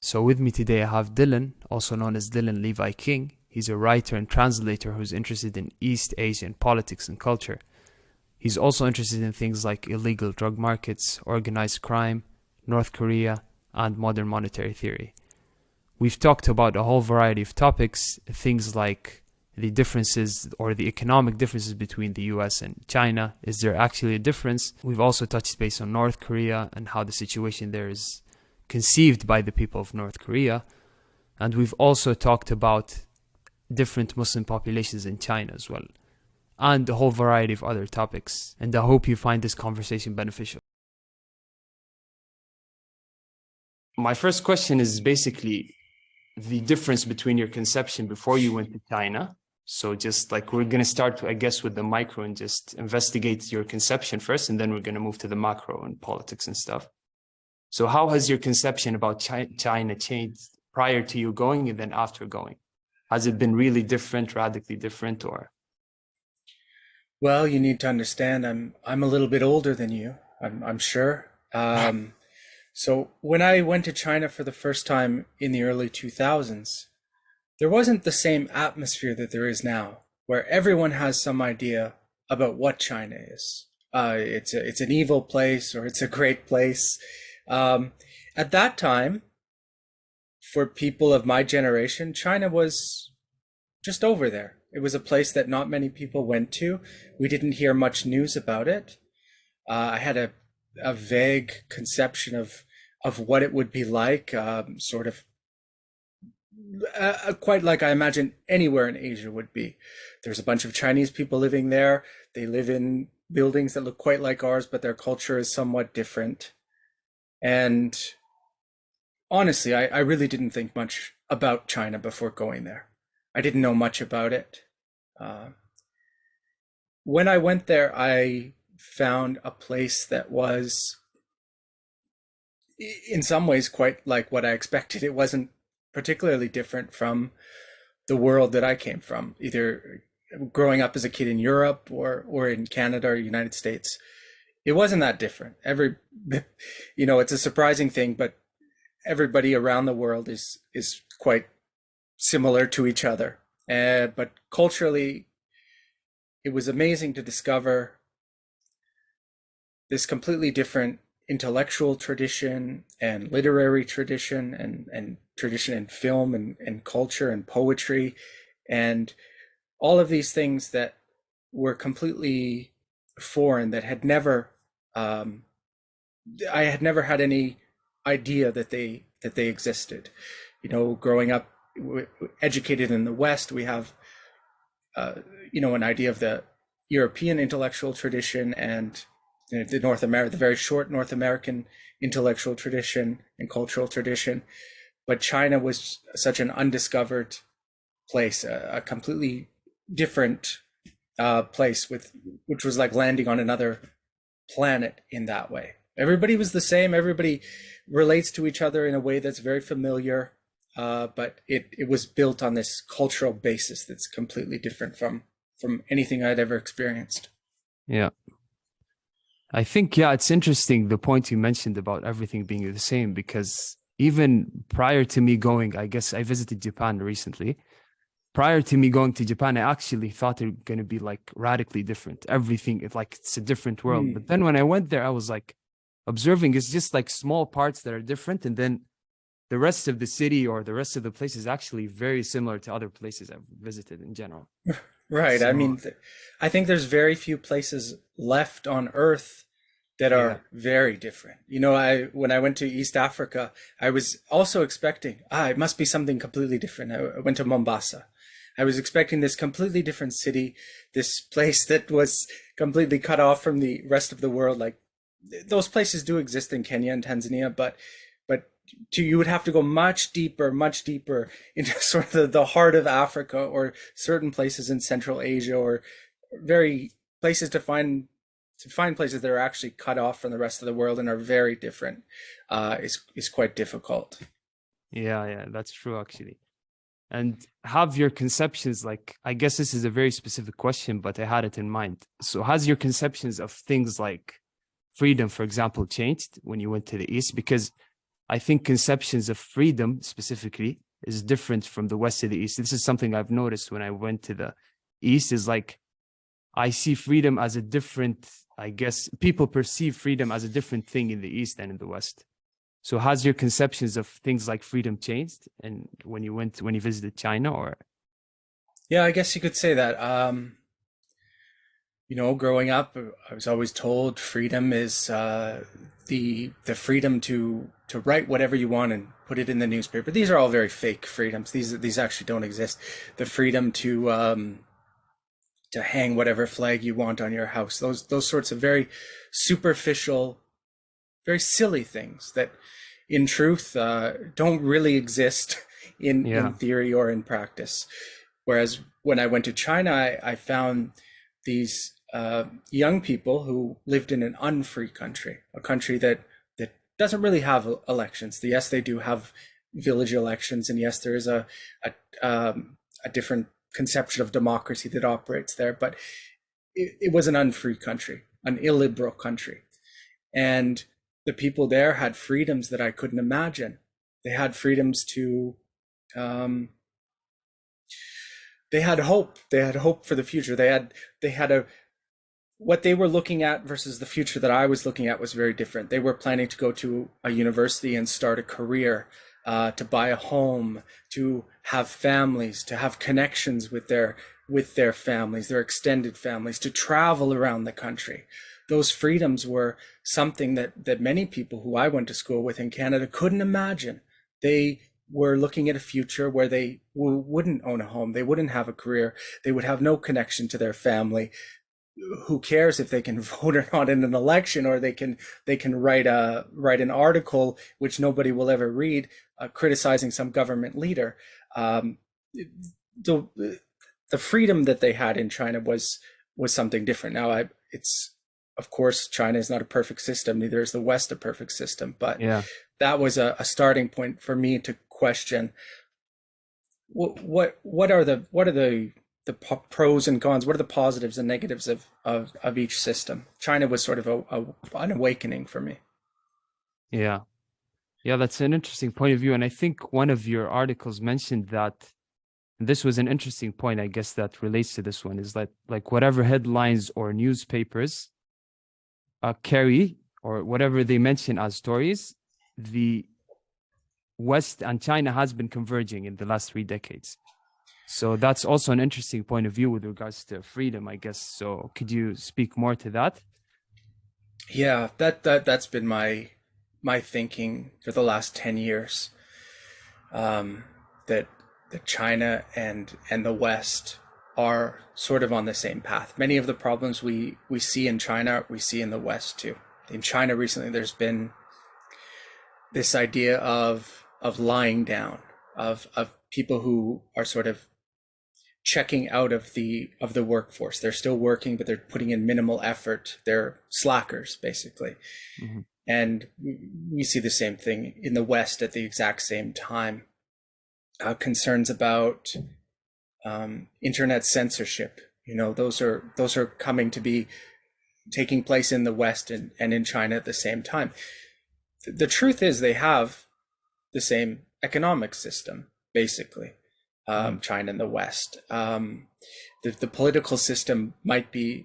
So with me today, I have Dylan, also known as DylanLeviKing. He's a writer and translator who's interested in East Asian politics and culture. He's also interested in things like illegal drug markets, organized crime, North Korea, and modern monetary theory. We've talked about a whole variety of topics, things like the differences or the economic differences between the US and China. Is there actually a difference? We've also touched base on North Korea and how the situation there is conceived by the people of North Korea. And we've also talked about different Muslim populations in China as well, and a whole variety of other topics. And I hope you find this conversation beneficial. My first question is basically the difference between your conception before you went to China. So just like we're going to start, I guess, with the micro and just investigate your conception first, and then we're going to move to the macro and politics and stuff. So how has your conception about China changed prior to you going and then after going? Has it been really different, radically different, or? Well, you need to understand I'm a little bit older than you, I'm sure. So when I went to China for the first time in the early 2000s, there wasn't the same atmosphere that there is now, where everyone has some idea about what China is. It's an evil place or it's a great place. At that time, for people of my generation, China was just over there. It was a place that not many people went to. We didn't hear much news about it. I had a vague conception of what it would be like, sort of quite like I imagine anywhere in Asia would be. There's a bunch of Chinese people living there. They live in buildings that look quite like ours, but their culture is somewhat different. And honestly, I really didn't think much about China before going there. I didn't know much about it. When I went there, I found a place that was, in some ways, quite like what I expected. It wasn't particularly different from the world that I came from, either growing up as a kid in Europe or in Canada or United States. It wasn't that different. It's a surprising thing, but everybody around the world is quite similar to each other. But culturally, it was amazing to discover this completely different intellectual tradition and literary tradition and tradition in film and culture and poetry and all of these things that were completely foreign, that had never I had never had any idea that they existed. Growing up educated in the West, we have an idea of the European intellectual tradition and the very short North American intellectual tradition and cultural tradition. But China was such an undiscovered place, a completely different place which was like landing on another planet in that way. Everybody was the same. Everybody relates to each other in a way that's very familiar. But it was built on this cultural basis that's completely different from anything I'd ever experienced. Yeah. I think, yeah, it's interesting the point you mentioned about everything being the same, because even prior to me going, I guess I visited Japan recently. Prior to me going to Japan, I actually thought it was going to be like radically different. Everything, it's a different world. But then when I went there, I was like observing it's just like small parts that are different. And then the rest of the city or the rest of the place is actually very similar to other places I've visited in general. Right. I So, mean, I think there's very few places left on Earth that yeah. are very different. When I went to East Africa, I was also expecting, it must be something completely different. I went to Mombasa. I was expecting this completely different city, this place that was completely cut off from the rest of the world. Like those places do exist in Kenya and Tanzania, but you would have to go much deeper into sort of the heart of Africa or certain places in Central Asia or very places to find places that are actually cut off from the rest of the world and are very different is quite difficult. Yeah, that's true actually. And have your conceptions, like, I guess this is a very specific question, but I had it in mind. So has your conceptions of things like freedom, for example, changed when you went to the East? Because I think conceptions of freedom specifically is different from the West to the East. This is something I've noticed when I went to the East, is like I see freedom as a different, I guess people perceive freedom as a different thing in the East than in the West. So has your conceptions of things like freedom changed and when you visited China? Or Yeah, I guess you could say that. Growing up, I was always told freedom is the freedom to write whatever you want and put it in the newspaper. These are all very fake freedoms. These actually don't exist. The freedom to hang whatever flag you want on your house. Those sorts of very superficial, very silly things that, in truth, don't really exist in yeah, theory or in practice. Whereas when I went to China, I found these young people who lived in an unfree country, a country that doesn't really have elections. Yes, they do have village elections, and yes, there is a different conception of democracy that operates there, but it was an unfree country, an illiberal country, and the people there had freedoms that I couldn't imagine. They had freedoms to they had hope. They had hope for the future. They had a what they were looking at versus the future that I was looking at was very different. They were planning to go to a university and start a career, to buy a home, to have families, to have connections with their families, their extended families, to travel around the country. Those freedoms were something that many people who I went to school with in Canada couldn't imagine. They were looking at a future where they wouldn't own a home, they wouldn't have a career, they would have no connection to their family. Who cares if they can vote or not in an election, or they can write an article which nobody will ever read, criticizing some government leader. The the freedom that they had in China was something different. Now, it's of course China is not a perfect system, neither is the West a perfect system, but yeah. that was a starting point for me to question what are the pros and cons, what are the positives and negatives of each system. China was sort of an awakening for me. Yeah. Yeah, that's an interesting point of view. And I think one of your articles mentioned that this was an interesting point, I guess, that relates to this one, is that like whatever headlines or newspapers carry or whatever they mention as stories, the West and China has been converging in the last 3 decades. So that's also an interesting point of view with regards to freedom, I guess. So could you speak more to that? Yeah, that's been my thinking for the last 10 years. That China and the West are sort of on the same path. Many of the problems we see in China, we see in the West too. In China recently, there's been this idea of lying down, of people who are sort of checking out of the workforce. They're still working, but they're putting in minimal effort. They're slackers, basically. Mm-hmm. And we see the same thing in the West at the exact same time. Concerns about internet censorship. Those are coming to be taking place in the West and in China at the same time. The truth is they have the same economic system, basically, China and the West. The political system might be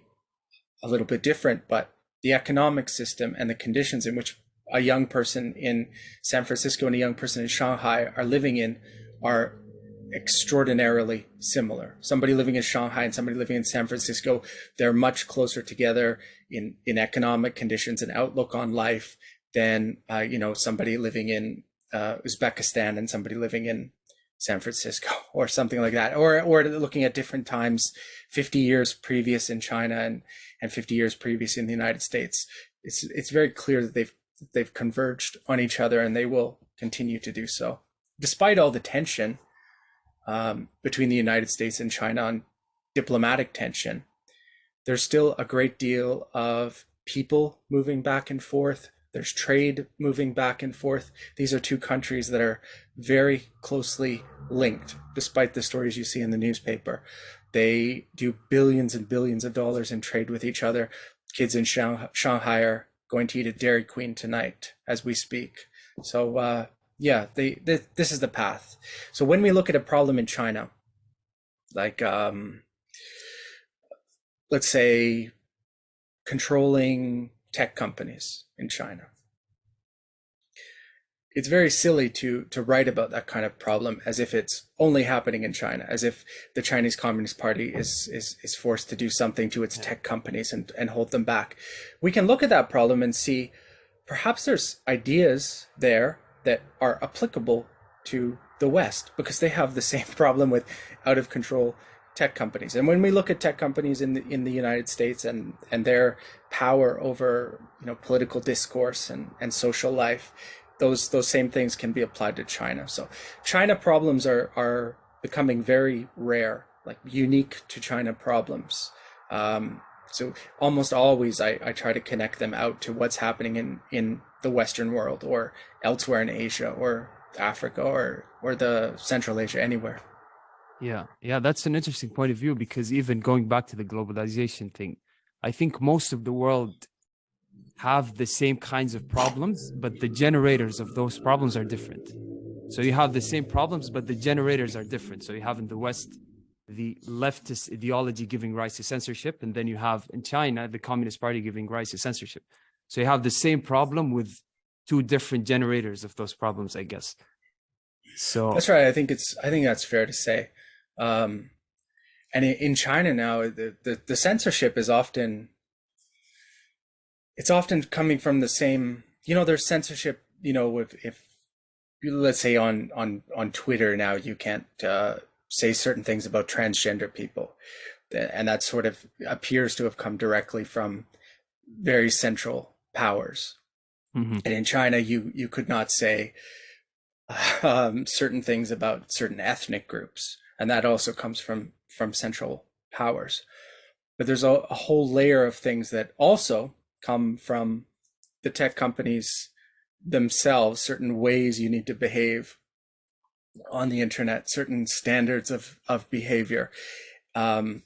a little bit different, but the economic system and the conditions in which a young person in San Francisco and a young person in Shanghai are living in are extraordinarily similar. Somebody living in Shanghai and somebody living in San Francisco, they're much closer together in economic conditions and outlook on life than somebody living in Uzbekistan and somebody living in San Francisco or something like that, or looking at different times, 50 years previous in China and 50 years previous in the United States. It's very clear that they've converged on each other, and they will continue to do so, despite all the tension between the United States and China on diplomatic tension. There's still a great deal of people moving back and forth. There's trade moving back and forth. These are two countries that are very closely linked, despite the stories you see in the newspaper. They do billions and billions of dollars in trade with each other. Kids in Shanghai are going to eat at Dairy Queen tonight as we speak. So yeah, this is the path. So when we look at a problem in China, like let's say controlling tech companies in China, it's very silly to write about that kind of problem as if it's only happening in China, as if the Chinese Communist Party is forced to do something to its tech companies and hold them back. We can look at that problem and see perhaps there's ideas there that are applicable to the West because they have the same problem with out of control tech companies. And when we look at tech companies in the United States and their power over political discourse and social life, those same things can be applied to China. So China problems are becoming very rare, like unique to China problems. So almost always I try to connect them out to what's happening in the Western world or elsewhere in Asia or Africa or the Central Asia, anywhere. Yeah, that's an interesting point of view, because even going back to the globalization thing, I think most of the world have the same kinds of problems, but the generators of those problems are different. So you have the same problems, but the generators are different. So you have in the West the leftist ideology giving rise to censorship, and then you have in China the Communist Party giving rise to censorship. So you have the same problem with two different generators of those problems, I guess. So That's right. I think that's fair to say. And in China now, the censorship is often it's often coming from the same. There's censorship. If let's say on Twitter now, you can't say certain things about transgender people, and that sort of appears to have come directly from very central powers. mhm. And in China, you could not say certain things about certain ethnic groups, and that also comes from central powers. But there's a whole layer of things that also come from the tech companies themselves, certain ways you need to behave on the internet, certain standards of behavior. Let's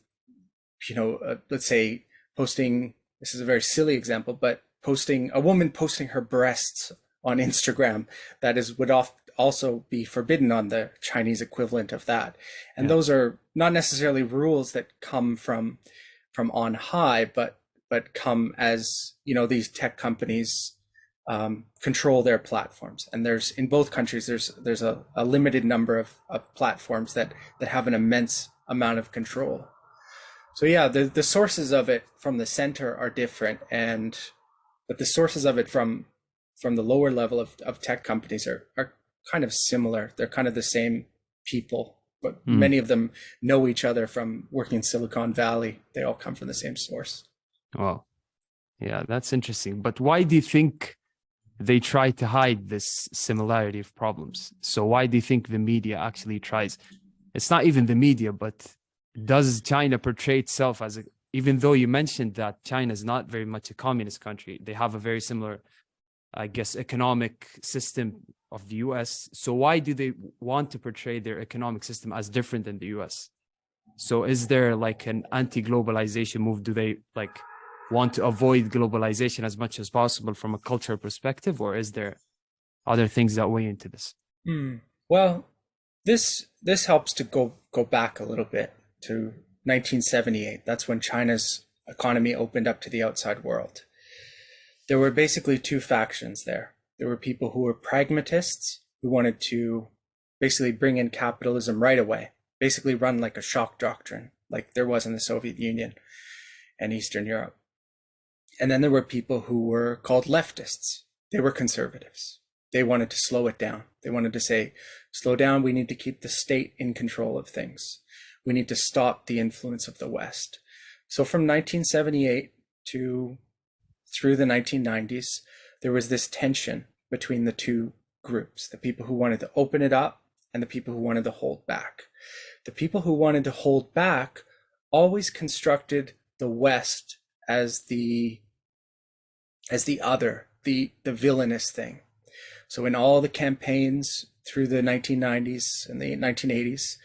say posting, this is a very silly example, but a woman posting her breasts on Instagram, would also be forbidden on the Chinese equivalent of that. And Yeah. those are not necessarily rules that come from on high, but come as these tech companies control their platforms. And there's in both countries there's a limited number of platforms that have an immense amount of control. So yeah, the sources of it from the center are different, but the sources of it from the lower level of tech companies are kind of similar. They're kind of the same people, but Mm. many of them know each other from working in Silicon Valley. They all come from the same source. Well, yeah, that's interesting. But why do you think they try to hide this similarity of problems? So why do you think the media actually tries? It's not even the media, but does China portray itself as even though you mentioned that China is not very much a communist country, they have a very similar, I guess, economic system of the US. So why do they want to portray their economic system as different than the US? So is there like an anti-globalization move? Do they like want to avoid globalization as much as possible from a cultural perspective, or is there other things that weigh into this? Well, this helps to go back a little bit to 1978. That's when China's economy opened up to the outside world. There were basically two factions there. There were people who were pragmatists, who wanted to basically bring in capitalism right away, basically run like a shock doctrine, like there was in the Soviet Union and Eastern Europe. And then there were people who were called leftists. They were conservatives. They wanted to slow it down. They wanted to say, slow down, we need to keep the state in control of things. We need to stop the influence of the West. So from 1978 through the 1990s, there was this tension between the two groups, the people who wanted to open it up and the people who wanted to hold back. The people who wanted to hold back always constructed the West as the other, the villainous thing. So in all the campaigns through the 1990s and the 1980s,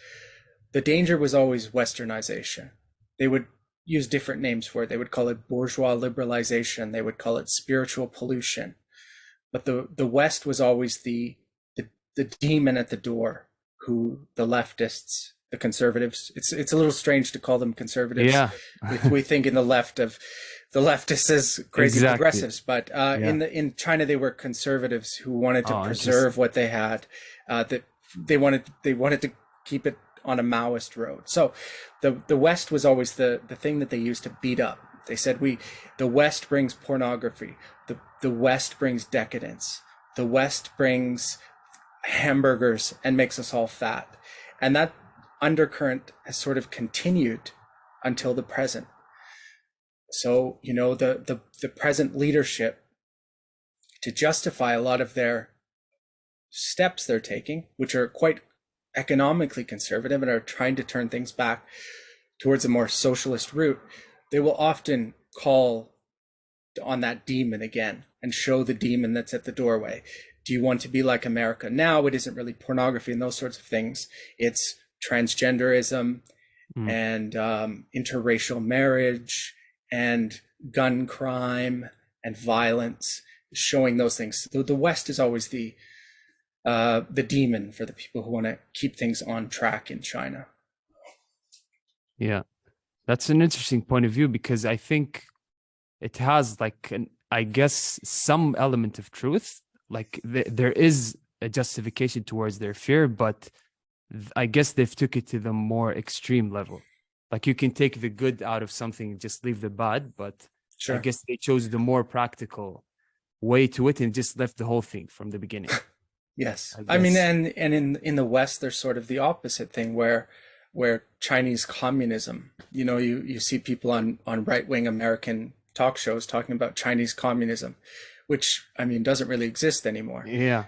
the danger was always westernization. They would use different names for it. They would call it bourgeois liberalization. They would call it spiritual pollution. but the West was always the demon at the door, who the leftists, the conservatives, it's a little strange to call them conservatives. Yeah. We think in the left of the leftists as crazy Exactly. progressives, but Yeah. in China they were conservatives who wanted to Oh, preserve what they had. That they wanted to keep it on a Maoist road. So the West was always the thing that they used to beat up. They said the West brings pornography. The West brings decadence. The West brings hamburgers and makes us all fat. And that undercurrent has sort of continued until the present. So, the present leadership, to justify a lot of their steps they're taking, which are quite economically conservative and are trying to turn things back towards a more socialist route, they will often call on that demon again and show the demon that's at the doorway. Do you want to be like America? Now it isn't really pornography and those sorts of things. It's transgenderism and interracial marriage and gun crime and violence, showing those things. The West is always the demon for the people who want to keep things on track in China. Yeah. That's an interesting point of view, because I think it has like I guess some element of truth. Like there is a justification towards their fear, but I guess they've took it to the more extreme level. Like you can take the good out of something, just leave the bad, but Sure. I guess they chose the more practical way to it and just left the whole thing from the beginning. Yes. I mean, and in the West, there's sort of the opposite thing where Chinese communism, you see people on right-wing American talk shows talking about Chinese communism, which, I mean, doesn't really exist anymore. Yeah.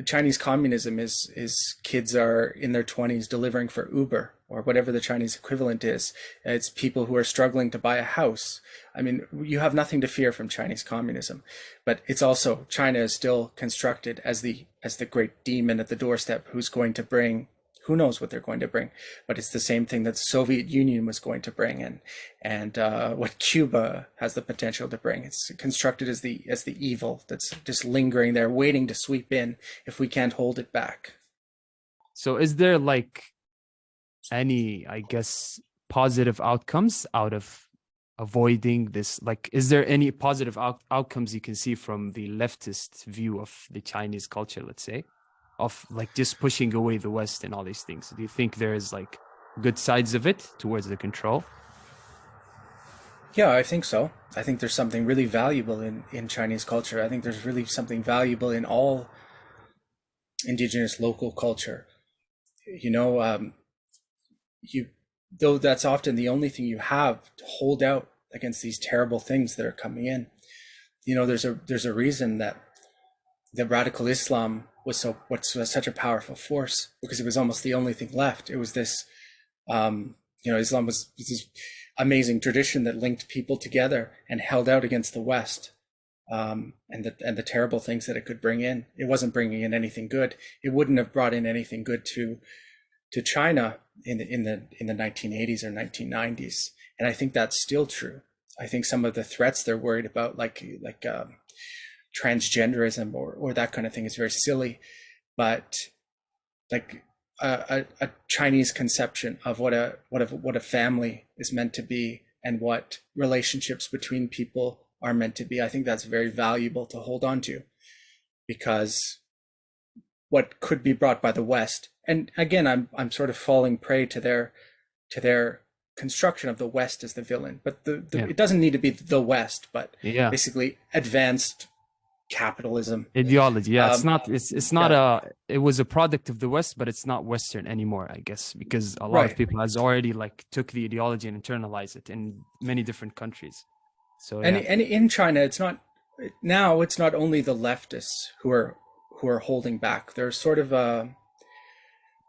Chinese communism is kids are in their 20s delivering for Uber or whatever the Chinese equivalent is. It's people who are struggling to buy a house. I mean, you have nothing to fear from Chinese communism, but it's also, China is still constructed as the great demon at the doorstep who's going to bring, who knows what they're going to bring, but it's the same thing that the Soviet Union was going to bring, and what Cuba has the potential to bring. It's constructed as the evil that's just lingering there, waiting to sweep in if we can't hold it back. So is there like any, I guess, positive outcomes out of avoiding this? Like, is there any positive outcomes you can see from the leftist view of the Chinese culture, let's say, of like just pushing away the West and all these things? Do you think there is like good sides of it towards the control? Yeah, I think so. I think there's something really valuable in Chinese culture. I think there's really something valuable in all indigenous local culture. Though that's often the only thing you have to hold out against these terrible things that are coming in. There's a reason that the radical Islam was such a powerful force, because it was almost the only thing left. It was this, Islam was this amazing tradition that linked people together and held out against the West, and the terrible things that it could bring in. It wasn't bringing in anything good. It wouldn't have brought in anything good to China in the 1980s or 1990s, and I think that's still true. I think some of the threats they're worried about, like transgenderism or that kind of thing, is very silly, but like a Chinese conception of what a family is meant to be and what relationships between people are meant to be, I think that's very valuable to hold on to, because what could be brought by the West, and again, I'm sort of falling prey to their construction of the West as the villain, but it doesn't need to be the West, but basically advanced capitalism ideology. It was a product of the West, but it's not Western anymore, I guess, because a lot of people has already like took the ideology and internalized it in many different countries. So and in China, it's not only the leftists who are holding back. There's sort of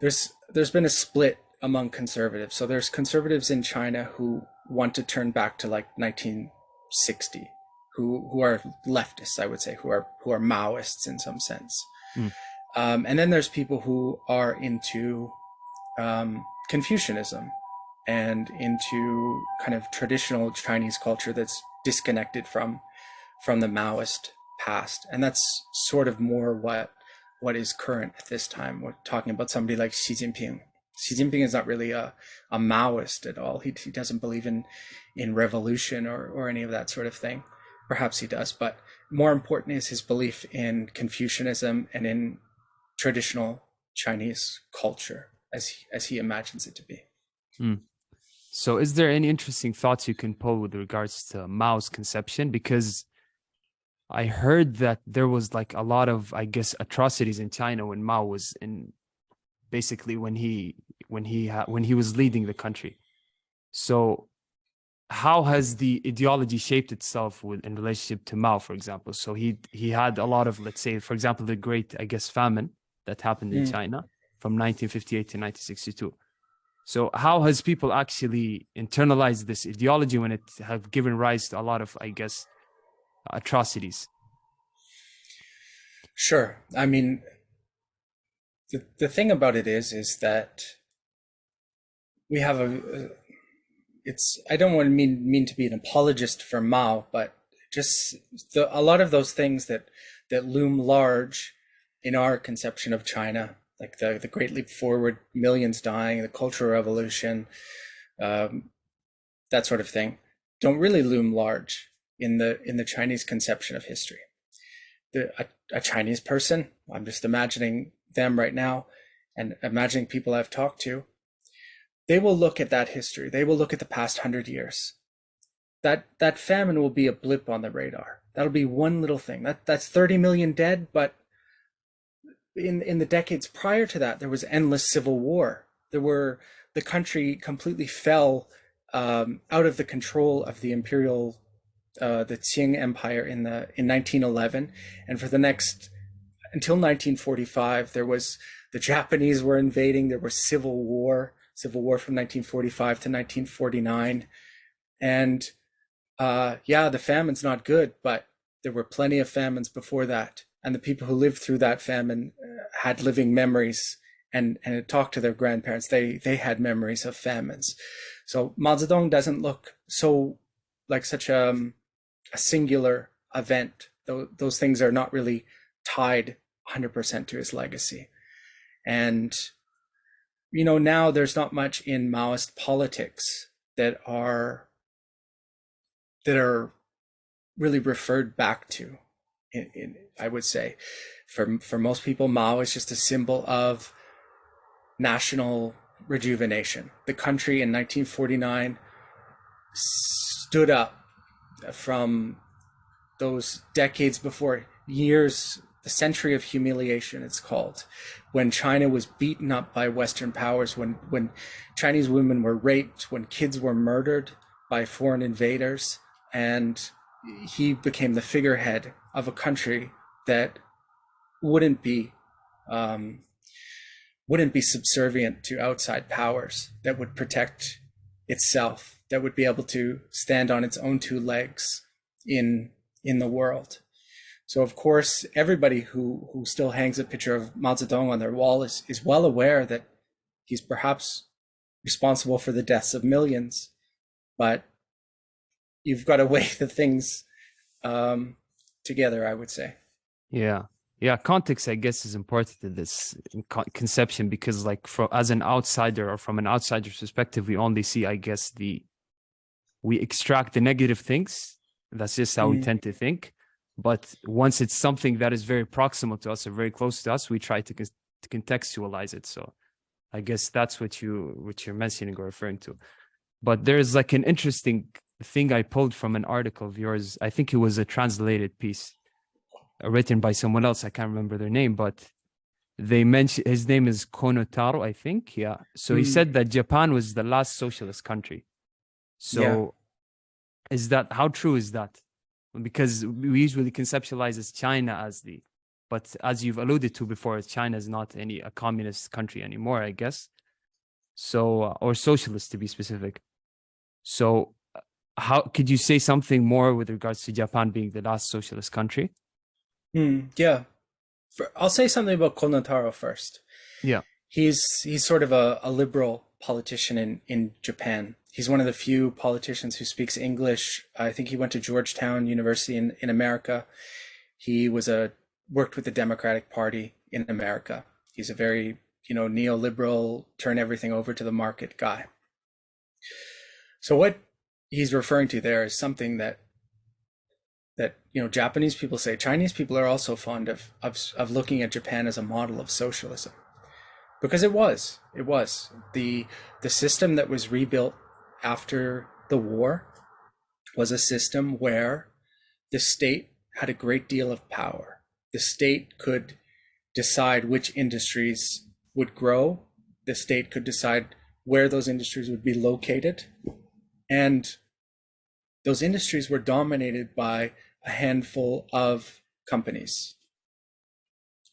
there's been a split among conservatives. So there's conservatives in China who want to turn back to like 1960, who are leftists, I would say, who are Maoists in some sense. And then there's people who are into Confucianism and into kind of traditional Chinese culture that's disconnected from the Maoist past, and that's sort of more what is current at this time. We're talking about somebody like Xi Jinping. Xi Jinping is not really a Maoist at all. He doesn't believe in revolution or any of that sort of thing. Perhaps he does, but more important is his belief in Confucianism and in traditional Chinese culture as he imagines it to be. Mm. So is there any interesting thoughts you can pull with regards to Mao's conception? Because I heard that there was like a lot of, I guess, atrocities in China when Mao was in, basically when he was leading the country. So how has the ideology shaped itself in relationship to Mao, for example? So he had a lot of, let's say, for example, the great, I guess, famine that happened in China from 1958 to 1962. So how has people actually internalized this ideology when it have given rise to a lot of, I guess, atrocities? Sure. I mean, the thing about it is that we have it's, I don't want to mean to be an apologist for Mao, but just a lot of those things that loom large in our conception of China, like the Great Leap Forward, millions dying, the Cultural Revolution, that sort of thing, don't really loom large in the Chinese conception of history. A Chinese person, I'm just imagining them right now and imagining people I've talked to, they will look at that history. They will look at the past 100 years. That famine will be a blip on the radar. That'll be one little thing. That's 30 million dead, but in the decades prior to that, there was endless civil war. The country completely fell out of the control of the imperial, the Qing Empire in 1911, and for the next until 1945, the Japanese were invading. There was civil war from 1945 to 1949, and the famine's not good, but there were plenty of famines before that, and the people who lived through that famine had living memories and talked to their grandparents. They had memories of famines. So Mao Zedong doesn't look so like such a singular event. Those things are not really tied 100% to his legacy. And now there's not much in Maoist politics that are really referred back to. I would say, for most people, Mao is just a symbol of national rejuvenation. The country in 1949 stood up from those decades before, years, the century of humiliation, it's called, when China was beaten up by Western powers, when Chinese women were raped, when kids were murdered by foreign invaders, and he became the figurehead of a country that wouldn't be subservient to outside powers, that would protect itself, that would be able to stand on its own two legs in the world. So of course, everybody who still hangs a picture of Mao Zedong on their wall is well aware that he's perhaps responsible for the deaths of millions, but you've got to weigh the things together, I would say. Yeah, context, I guess, is important in this conception, because like as an outsider, or from an outsider's perspective, we only see, I guess, we extract the negative things. That's just how we tend to think. But once it's something that is very proximal to us or very close to us, we try to contextualize it. So I guess that's what you're mentioning or referring to. But there's like an interesting thing I pulled from an article of yours. I think it was a translated piece written by someone else. I can't remember their name, but they mentioned his name is Konotaro, I think. Yeah. So he said that Japan was the last socialist country. So how true is that? Because we usually conceptualize as China but as you've alluded to before, China is not a communist country anymore, I guess. So, or socialist to be specific. So how could you say something more with regards to Japan being the last socialist country? Yeah. I'll say something about Konotaro first. Yeah. He's sort of a liberal politician in Japan. He's one of the few politicians who speaks English. I think he went to Georgetown University in America. He worked with the Democratic Party in America. He's a very, neoliberal, turn everything over to the market guy. So what he's referring to there is something that Japanese people say. Chinese people are also fond of looking at Japan as a model of socialism, because it was the system that was rebuilt after the war was a system where the state had a great deal of power. The state could decide which industries would grow. The state could decide where those industries would be located. And those industries were dominated by a handful of companies.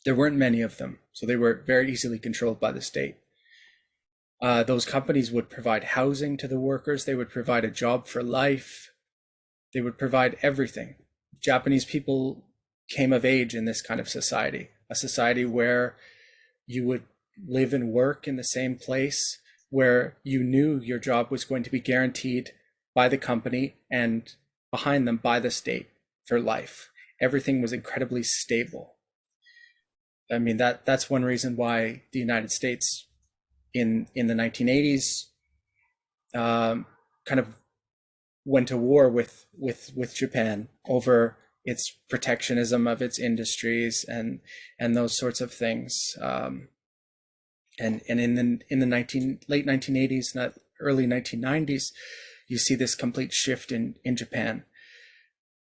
There weren't many of them, so they were very easily controlled by the state. Those companies would provide housing to the workers. They would provide a job for life. They would provide everything. Japanese people came of age in this kind of society, a society where you would live and work in the same place, where you knew your job was going to be guaranteed by the company and behind them by the state for life. Everything was incredibly stable. I mean, that's one reason why the United States in the 1980s kind of went to war with Japan over its protectionism of its industries and those sorts of things. And in the late 1980s, not early 1990s, you see this complete shift in Japan,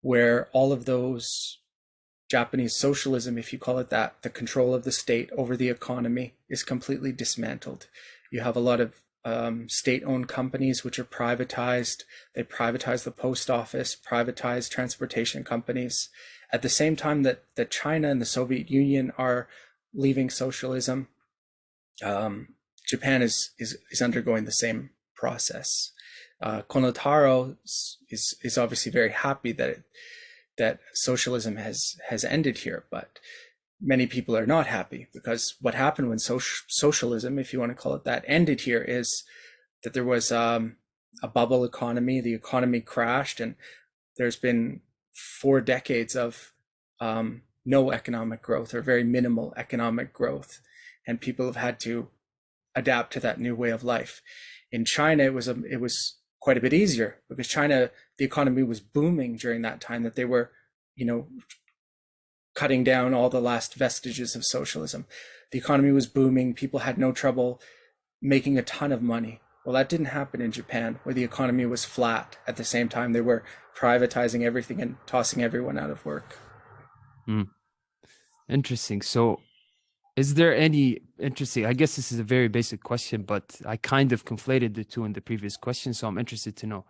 where all of those Japanese socialism, if you call it that, the control of the state over the economy is completely dismantled. You have a lot of state-owned companies which are privatized. They privatize the post office, privatize transportation companies. At the same time that China and the Soviet Union are leaving socialism, Japan is undergoing the same process. Konotaro is obviously very happy that socialism has ended here, but many people are not happy, because what happened when socialism, if you want to call it that, ended here is that there was a bubble economy. The economy crashed, and there's been 4 decades of no economic growth, or very minimal economic growth, and people have had to adapt to that new way of life. In China, it was quite a bit easier, because China, the economy was booming during that time, that they were, cutting down all the last vestiges of socialism. The economy was booming. People had no trouble making a ton of money. Well, that didn't happen in Japan, where the economy was flat. At the same time, they were privatizing everything and tossing everyone out of work. Interesting. So is there any I guess this is a very basic question, but I kind of conflated the two in the previous question, so I'm interested to know.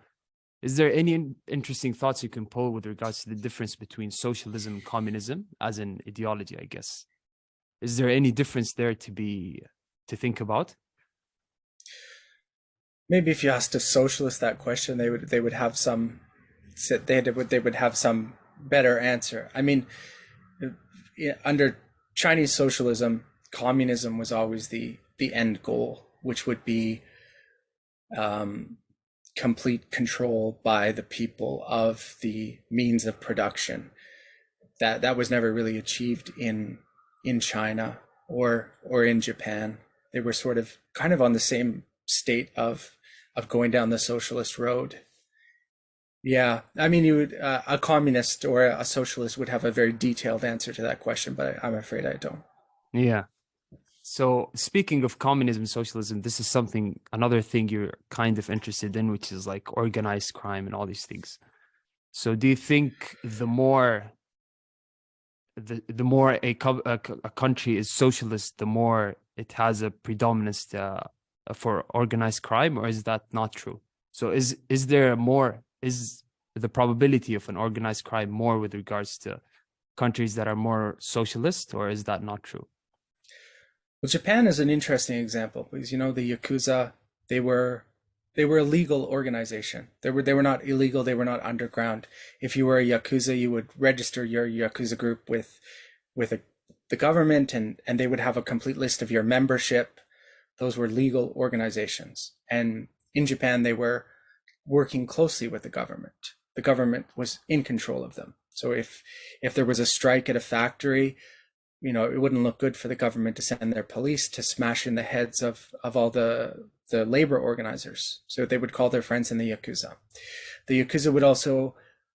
Is there any interesting thoughts you can pull with regards to the difference between socialism and communism as an ideology, I guess? Is there any difference there to think about? Maybe if you asked a socialist that question, they would have some better answer. I mean, under Chinese socialism, communism was always the end goal, which would be complete control by the people of the means of production. That was never really achieved in China or in Japan. They were sort of kind of on the same state of going down the socialist road. Yeah, I mean, you would a communist or a socialist would have a very detailed answer to that question, but I'm afraid I don't. Yeah. So speaking of communism, socialism, this is another thing you're kind of interested in, which is like organized crime and all these things. So do you think the more a country is socialist, the more it has a predominance for organized crime, or is that not true? So is the probability of an organized crime more with regards to countries that are more socialist, or is that not true? Well, Japan is an interesting example, because the Yakuza, they were a legal organization. They were not illegal. They were not underground. If you were a Yakuza, you would register your Yakuza group with the government, and they would have a complete list of your membership. Those were legal organizations. And in Japan, they were working closely with the government. The government was in control of them. So if there was a strike at a factory, it wouldn't look good for the government to send their police to smash in the heads of all the labor organizers. So they would call their friends in the Yakuza. The Yakuza would also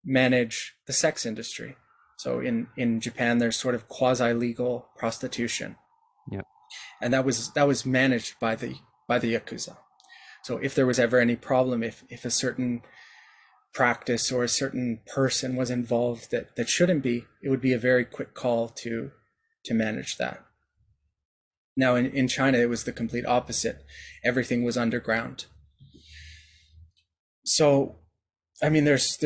manage the sex industry. So in Japan, there's sort of quasi-legal prostitution. Yeah. And that was managed by the Yakuza. So if there was ever any problem, if a certain practice or a certain person was involved that shouldn't be, it would be a very quick call to manage that. Now in China, it was the complete opposite. Everything was underground. So, I mean, there's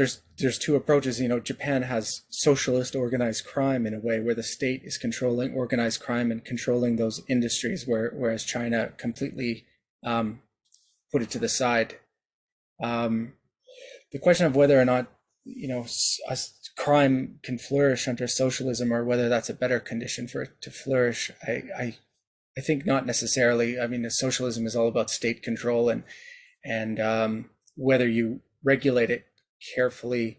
two approaches. Japan has socialist organized crime in a way where the state is controlling organized crime and controlling those industries, whereas China completely put it to the side. The question of whether or not crime can flourish under socialism, or whether that's a better condition for it to flourish, I think not necessarily. I mean, socialism is all about state control and whether you regulate it carefully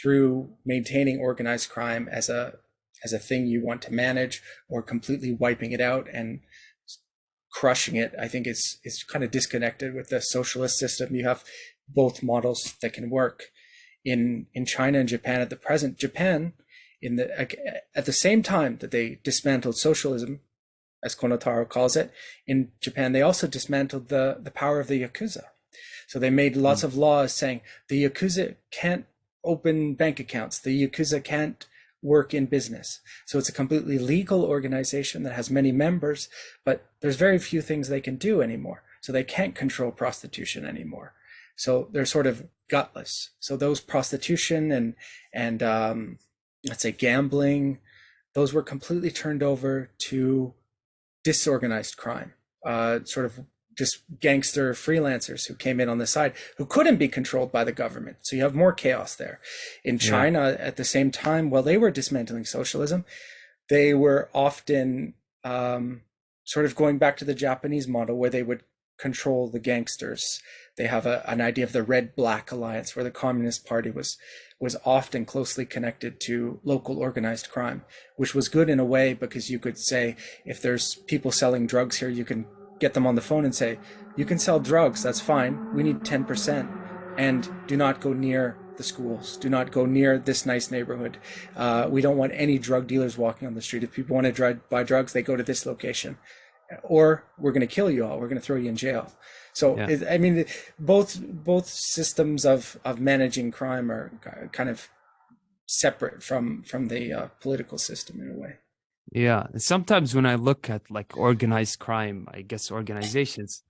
through maintaining organized crime as a thing you want to manage, or completely wiping it out and crushing it, I think is kind of disconnected with the socialist system. You have both models that can work. In China and Japan at the present, Japan at the same time that they dismantled socialism, as Konotaro calls it, in Japan they also dismantled the power of the Yakuza. So they made lots of laws saying the Yakuza can't open bank accounts, the Yakuza can't work in business. So it's a completely legal organization that has many members, but there's very few things they can do anymore. So they can't control prostitution anymore. So they're sort of gutless. So those prostitution and let's say gambling, those were completely turned over to disorganized crime, sort of just gangster freelancers who came in on the side, who couldn't be controlled by the government. So you have more chaos there. In China, at the same time, while they were dismantling socialism, they were often sort of going back to the Japanese model, where they would control the gangsters. They have an idea of the Red-Black Alliance, where the Communist Party was often closely connected to local organized crime, which was good in a way, because you could say, if there's people selling drugs here, you can get them on the phone and say, you can sell drugs, that's fine, we need 10%, and do not go near the schools, do not go near this nice neighborhood. We don't want any drug dealers walking on the street. If people want to buy drugs, they go to this location, or we're going to kill you all, we're going to throw you in jail. So I mean, both systems of managing crime are kind of separate from the political system in a way. Yeah, sometimes when I look at like organized crime, I guess organizations,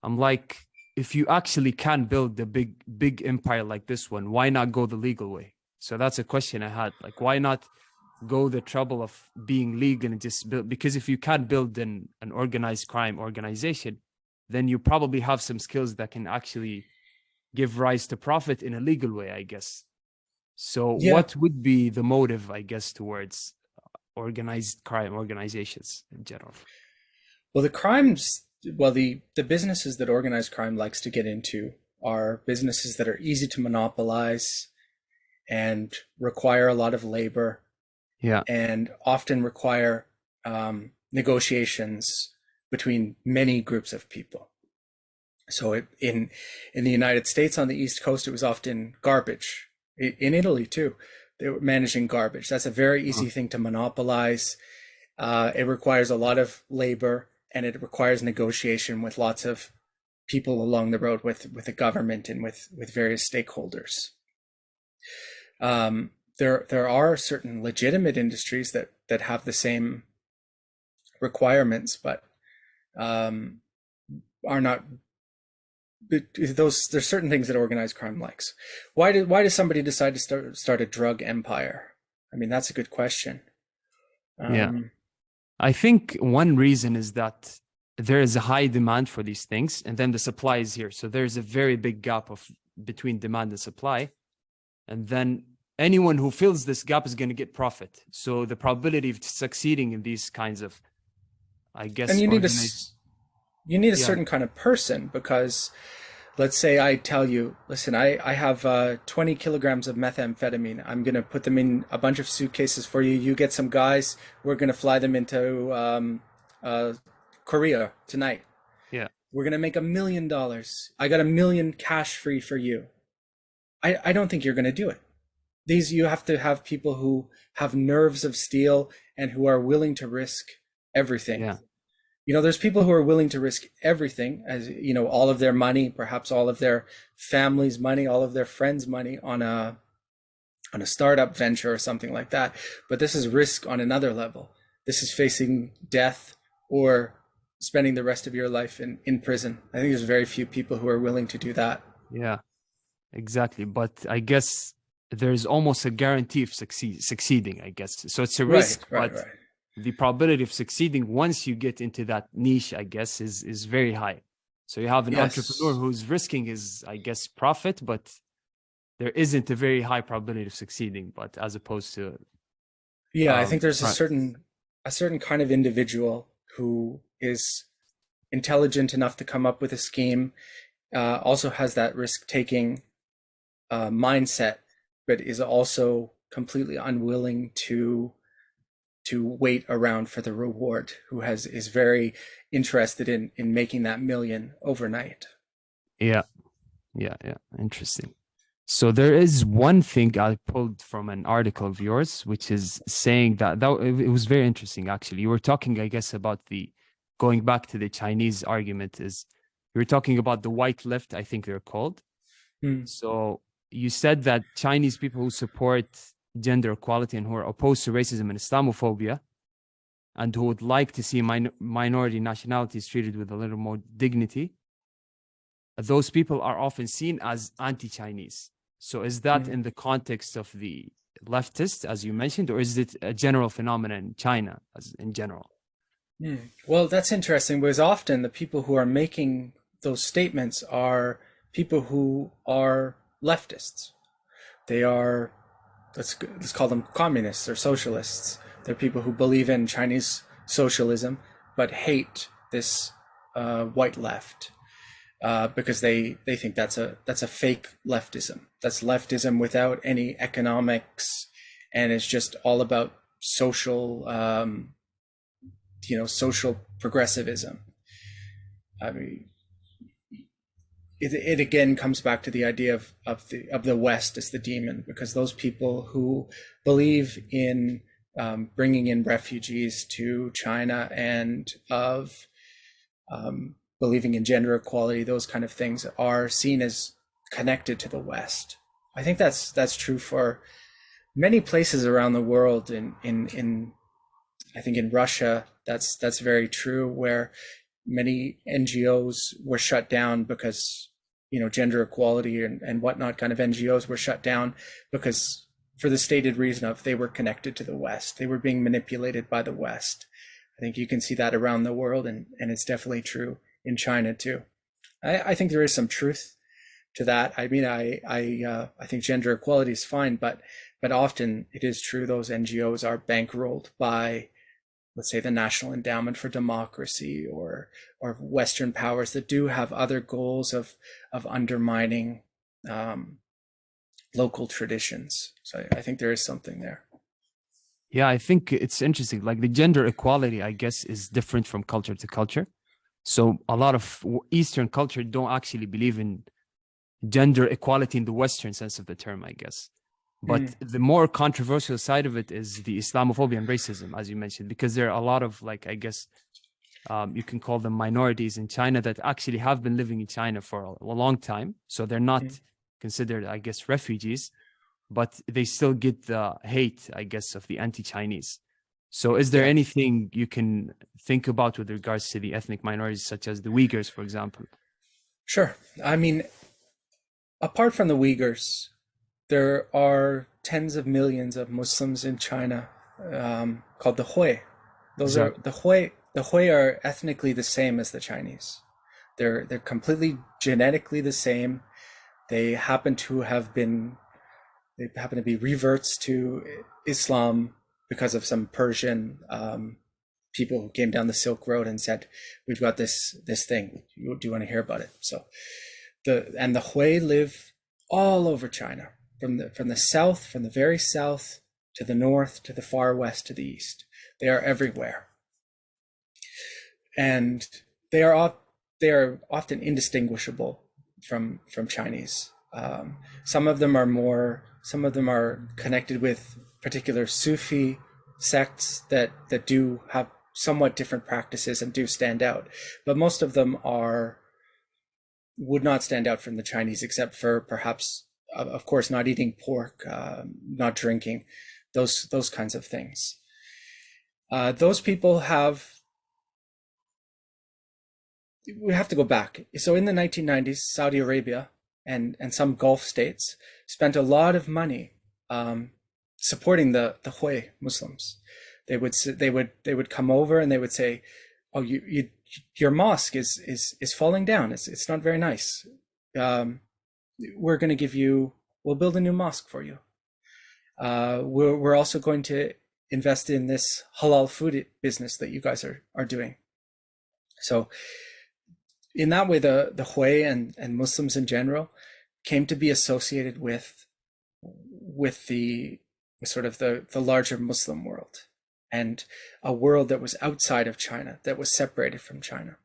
I'm like, if you actually can build a big empire like this one, why not go the legal way? So that's a question I had. Like, why not go the trouble of being legal and just build? Because if you can't build an organized crime organization, then you probably have some skills that can actually give rise to profit in a legal way, I guess. So what would be the motive, I guess, towards organized crime organizations in general? Well, the businesses that organized crime likes to get into are businesses that are easy to monopolize and require a lot of labor, and often require negotiations between many groups of people. So in the United States, on the East Coast, it was often garbage. In Italy too, they were managing garbage. That's a very easy thing to monopolize. It requires a lot of labor, and it requires negotiation with lots of people along the road, with the government and with various stakeholders. There are certain legitimate industries that have the same requirements, but are not. There's certain things that organized crime likes. Why does somebody decide to start a drug empire? I mean, that's a good question. I think one reason is that there is a high demand for these things, and then the supply is here. So there's a very big gap between demand and supply, and then anyone who fills this gap is going to get profit. So the probability of succeeding in these kinds of, I guess, and you need a certain kind of person, because let's say I tell you, listen, I have 20 kilograms of methamphetamine. I'm going to put them in a bunch of suitcases for you. You get some guys. We're going to fly them into uh, Korea tonight. Yeah, We're going to make $1 million. I got 1 million cash free for you. I don't think you're going to do it. You have to have people who have nerves of steel and who are willing to risk everything. yeah, There's people who are willing to risk everything, as all of their money, perhaps all of their family's money, all of their friends' money on a startup venture or something like that. But this is risk on another level. This is facing death or spending the rest of your life in prison. I think there's very few people who are willing to do that. yeah, exactly. But I guess there's almost a guarantee of succeeding, I guess. So it's a Right, risk, right, but right. the probability of succeeding once you get into that niche, I guess, is very high. So you have an entrepreneur Yes. who's risking his, I guess, profit, but there isn't a very high probability of succeeding, but as opposed to Yeah, I think there's a right. certain kind of individual who is intelligent enough to come up with a scheme, also has that risk-taking mindset, but is also completely unwilling to wait around for the reward. Who is very interested in making that million overnight. Yeah, yeah. Interesting. So there is one thing I pulled from an article of yours, which is saying that it was very interesting actually. You were talking, I guess, about the going back to the Chinese argument is you were talking about the white left, I think they're called. Mm, So you said that Chinese people who support gender equality and who are opposed to racism and Islamophobia and who would like to see minority nationalities treated with a little more dignity, those people are often seen as anti-Chinese. So is that mm, in the context of the leftists, as you mentioned, or is it a general phenomenon in China as in general? mm. Well, that's interesting because often the people who are making those statements are people who are leftists. They are, let's call them communists or socialists. They're people who believe in Chinese socialism but hate this white left, because they think that's a fake leftism. That's leftism without any economics, and it's just all about social progressivism. I mean, it again comes back to the idea of the West as the demon, because those people who believe in bringing in refugees to China and of believing in gender equality, those kind of things are seen as connected to the West. I think that's true for many places around the world. In I think in Russia, that's very true, where many NGOs were shut down because gender equality and whatnot kind of NGOs were shut down because for the stated reason of they were connected to the West. They were being manipulated by the West. I think you can see that around the world, and it's definitely true in China too. I think there is some truth to that. I mean, I think gender equality is fine, but often it is true those NGOs are bankrolled by, let's say, the National Endowment for Democracy or Western powers that do have other goals of undermining local traditions. So I think there is something there. Yeah, I think it's interesting. Like the gender equality, I guess, is different from culture to culture. So a lot of Eastern culture don't actually believe in gender equality in the Western sense of the term, I guess. But Mm, the more controversial side of it is the Islamophobia and racism, as you mentioned, because there are a lot of, like, I guess, you can call them minorities in China that actually have been living in China for a long time. So they're mm, not considered, I guess, refugees, but they still get the hate, I guess, of the anti-Chinese. So is there yeah, anything you can think about with regards to the ethnic minorities, such as the Uyghurs, for example? sure. I mean, apart from the Uyghurs, there are tens of millions of Muslims in China, called the Hui. Those are Exactly. the Hui. The Hui are ethnically the same as the Chinese. They're completely genetically the same. They happen to have been they happen to be reverts to Islam because of some Persian people who came down the Silk Road and said, "We've got this thing. Do you want to hear about it?" So the Hui live all over China, from the south, from the very south to the north, to the far west, to the east. They are everywhere, and they are often indistinguishable from Chinese. Some of them are connected with particular Sufi sects that do have somewhat different practices and do stand out, but most of them would not stand out from the Chinese, except for perhaps, of course, not eating pork, not drinking, those kinds of things. Those people we have to go back. So in the 1990s, Saudi Arabia and some Gulf states spent a lot of money supporting the Hui Muslims. They would come over and they would say, "Oh, your mosque is falling down. It's not very nice. We'll build a new mosque for you. We're also going to invest in this halal food business that you guys are doing." So in that way, the Hui and Muslims in general came to be associated with the sort of the larger Muslim world, and a world that was outside of China, that was separated from China.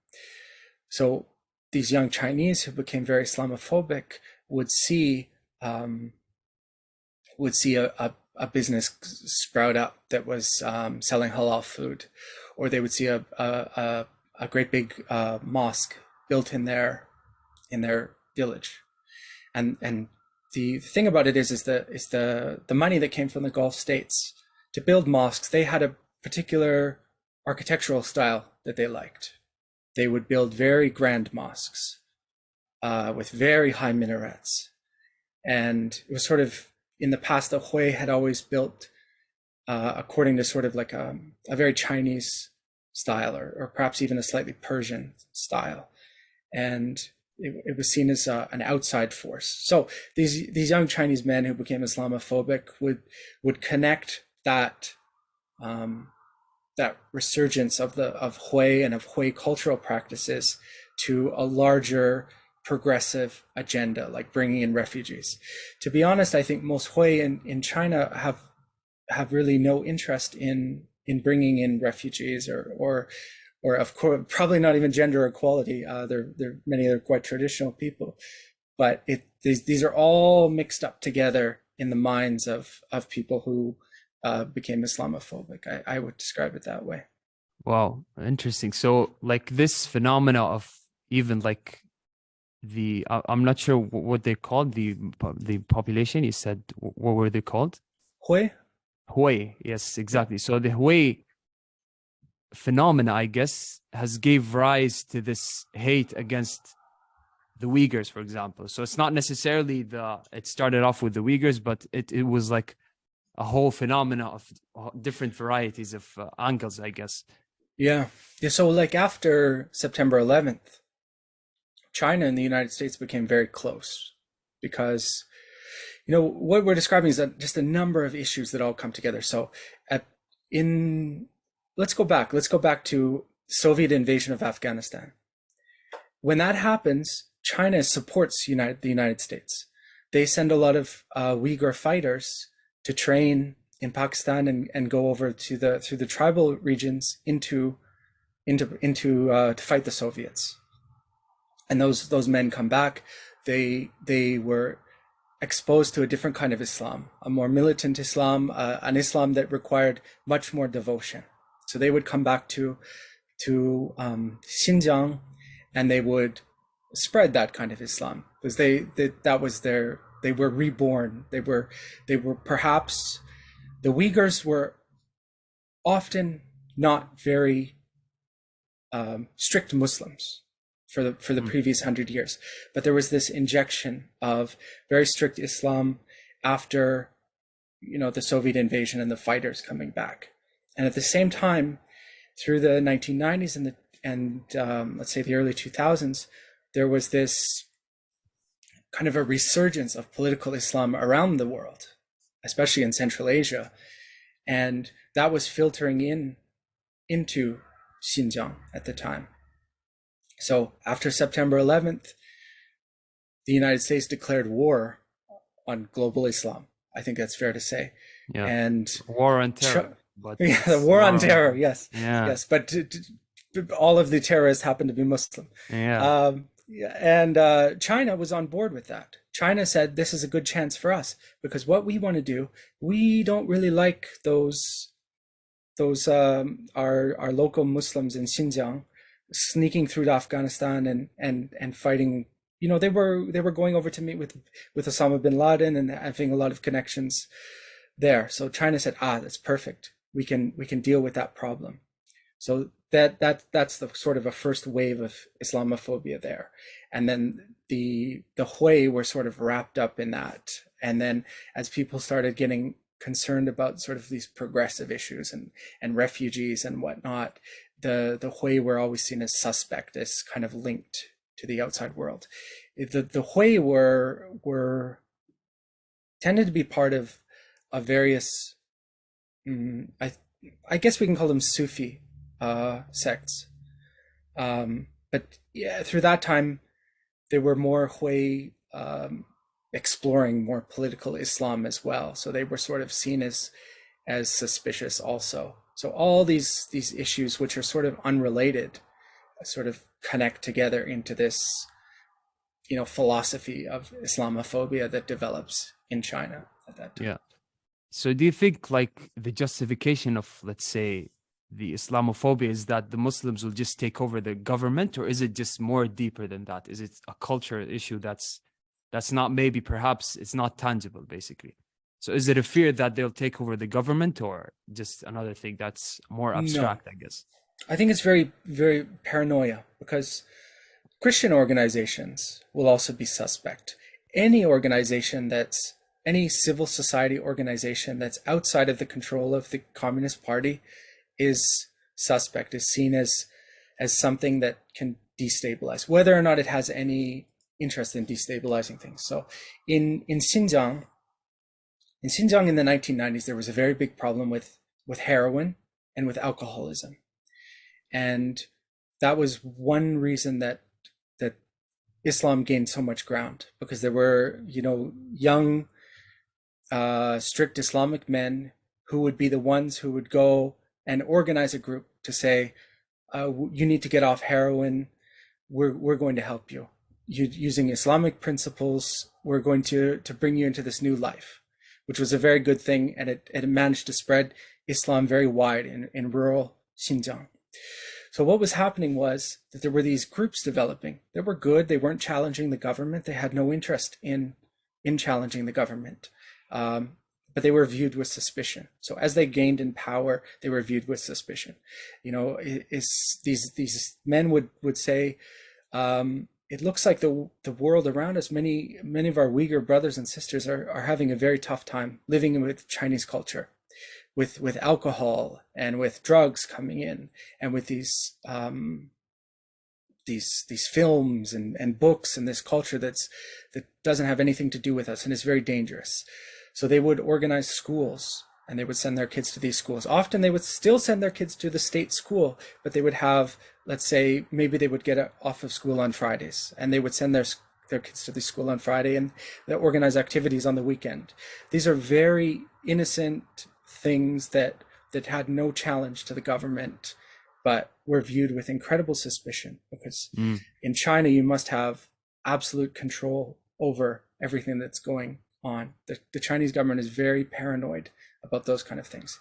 So these young Chinese who became very Islamophobic would see a business sprout up that was selling halal food, or they would see a great big mosque built in their village, and the thing about it is the money that came from the Gulf states to build mosques. They had a particular architectural style that they liked. They would build very grand mosques with very high minarets, and it was sort of, in the past, the Hui had always built according to sort of like a very Chinese style, or perhaps even a slightly Persian style, and it was seen as an outside force. So these young Chinese men who became Islamophobic would connect that resurgence of Hui and of Hui cultural practices to a larger progressive agenda, like bringing in refugees. To be honest, I think most Hui in China have really no interest in bringing in refugees, or of course, probably not even gender equality. Many are quite traditional people, but these are all mixed up together in the minds of people who became Islamophobic. I would describe it that way. Wow, interesting. So like this phenomena of even like I'm not sure what they called the population. You said, what were they called? Hui? Hui. Yes, exactly. So the Hui phenomena, I guess, has gave rise to this hate against the Uyghurs, for example. So it's not necessarily it started off with the Uyghurs, but it was like a whole phenomena of different varieties of angles, I guess. Yeah. So like after September 11th, China and the United States became very close, because what we're describing is just a number of issues that all come together. So let's go back to Soviet invasion of Afghanistan. When that happens, China supports the United States. They send a lot of Uyghur fighters to train in Pakistan and go over through the tribal regions to fight the Soviets. And those men come back. They were exposed to a different kind of Islam, a more militant Islam, an Islam that required much more devotion. So they would come back to Xinjiang, and they would spread that kind of Islam, because they were reborn. They were perhaps, the Uyghurs were often not very strict Muslims for the previous 100 years, but there was this injection of very strict Islam after the Soviet invasion and the fighters coming back. And at the same time, through the 1990s and let's say the early 2000s, there was this kind of a resurgence of political Islam around the world, especially in Central Asia, and that was filtering into Xinjiang at the time. So after September 11th, the United States declared war on global Islam. I think that's fair to say. Yeah. And War on terror, but yeah, the it's war on war on, terror. Yes, yeah, yes, but all of the terrorists happen to be Muslim. yeah, Yeah, and China was on board with that. China said this is a good chance for us because what we want to do, we don't really like those our local Muslims in Xinjiang sneaking through to Afghanistan and fighting. You know, they were going over to meet with Osama bin Laden and having a lot of connections there. So China said, that's perfect. We can deal with that problem. So that's the sort of a first wave of Islamophobia there. And then the Hui were sort of wrapped up in that. And then as people started getting concerned about sort of these progressive issues and refugees and whatnot, the Hui were always seen as suspect, as kind of linked to the outside world. The Hui were tended to be part of various, I guess we can call them Sufi sects. But yeah, through that time, there were more Hui exploring more political Islam as well. So they were sort of seen as suspicious also. So all these issues, which are sort of unrelated, sort of connect together into this, philosophy of Islamophobia that develops in China at that time. yeah. So do you think like the justification of, let's say, the Islamophobia is that the Muslims will just take over the government, or is it just more deeper than that? Is it a cultural issue that's not, maybe perhaps it's not tangible, basically? So is it a fear that they'll take over the government, or just another thing that's more No, abstract, I guess? I think it's very, very paranoia because Christian organizations will also be suspect. Any organization any civil society organization that's outside of the control of the Communist Party is suspect, is seen as something that can destabilize, whether or not it has any interest in destabilizing things. So in Xinjiang, in the 1990s, there was a very big problem with heroin and with alcoholism. And that was one reason that Islam gained so much ground, because there were, young, strict Islamic men who would be the ones who would go and organize a group to say, you need to get off heroin. We're going to help you. Using Islamic principles, we're going to bring you into this new life, which was a very good thing. And it managed to spread Islam very wide in rural Xinjiang. So what was happening was that there were these groups developing. They were good. They weren't challenging the government. They had no interest in challenging the government. But they were viewed with suspicion. So as they gained in power, they were viewed with suspicion. These men would say, it looks like the world around us, many of our Uyghur brothers and sisters are having a very tough time living with Chinese culture, with alcohol and with drugs coming in, and with these films and books and this culture that doesn't have anything to do with us and is very dangerous. So they would organize schools and they would send their kids to these schools. Often they would still send their kids to the state school, but they would have, let's say, maybe they would get off of school on Fridays and they would send their kids to the school on Friday, and they organize activities on the weekend. These are very innocent things that had no challenge to the government, but were viewed with incredible suspicion, because in China, you must have absolute control over everything that's going on. The Chinese government is very paranoid about those kind of things.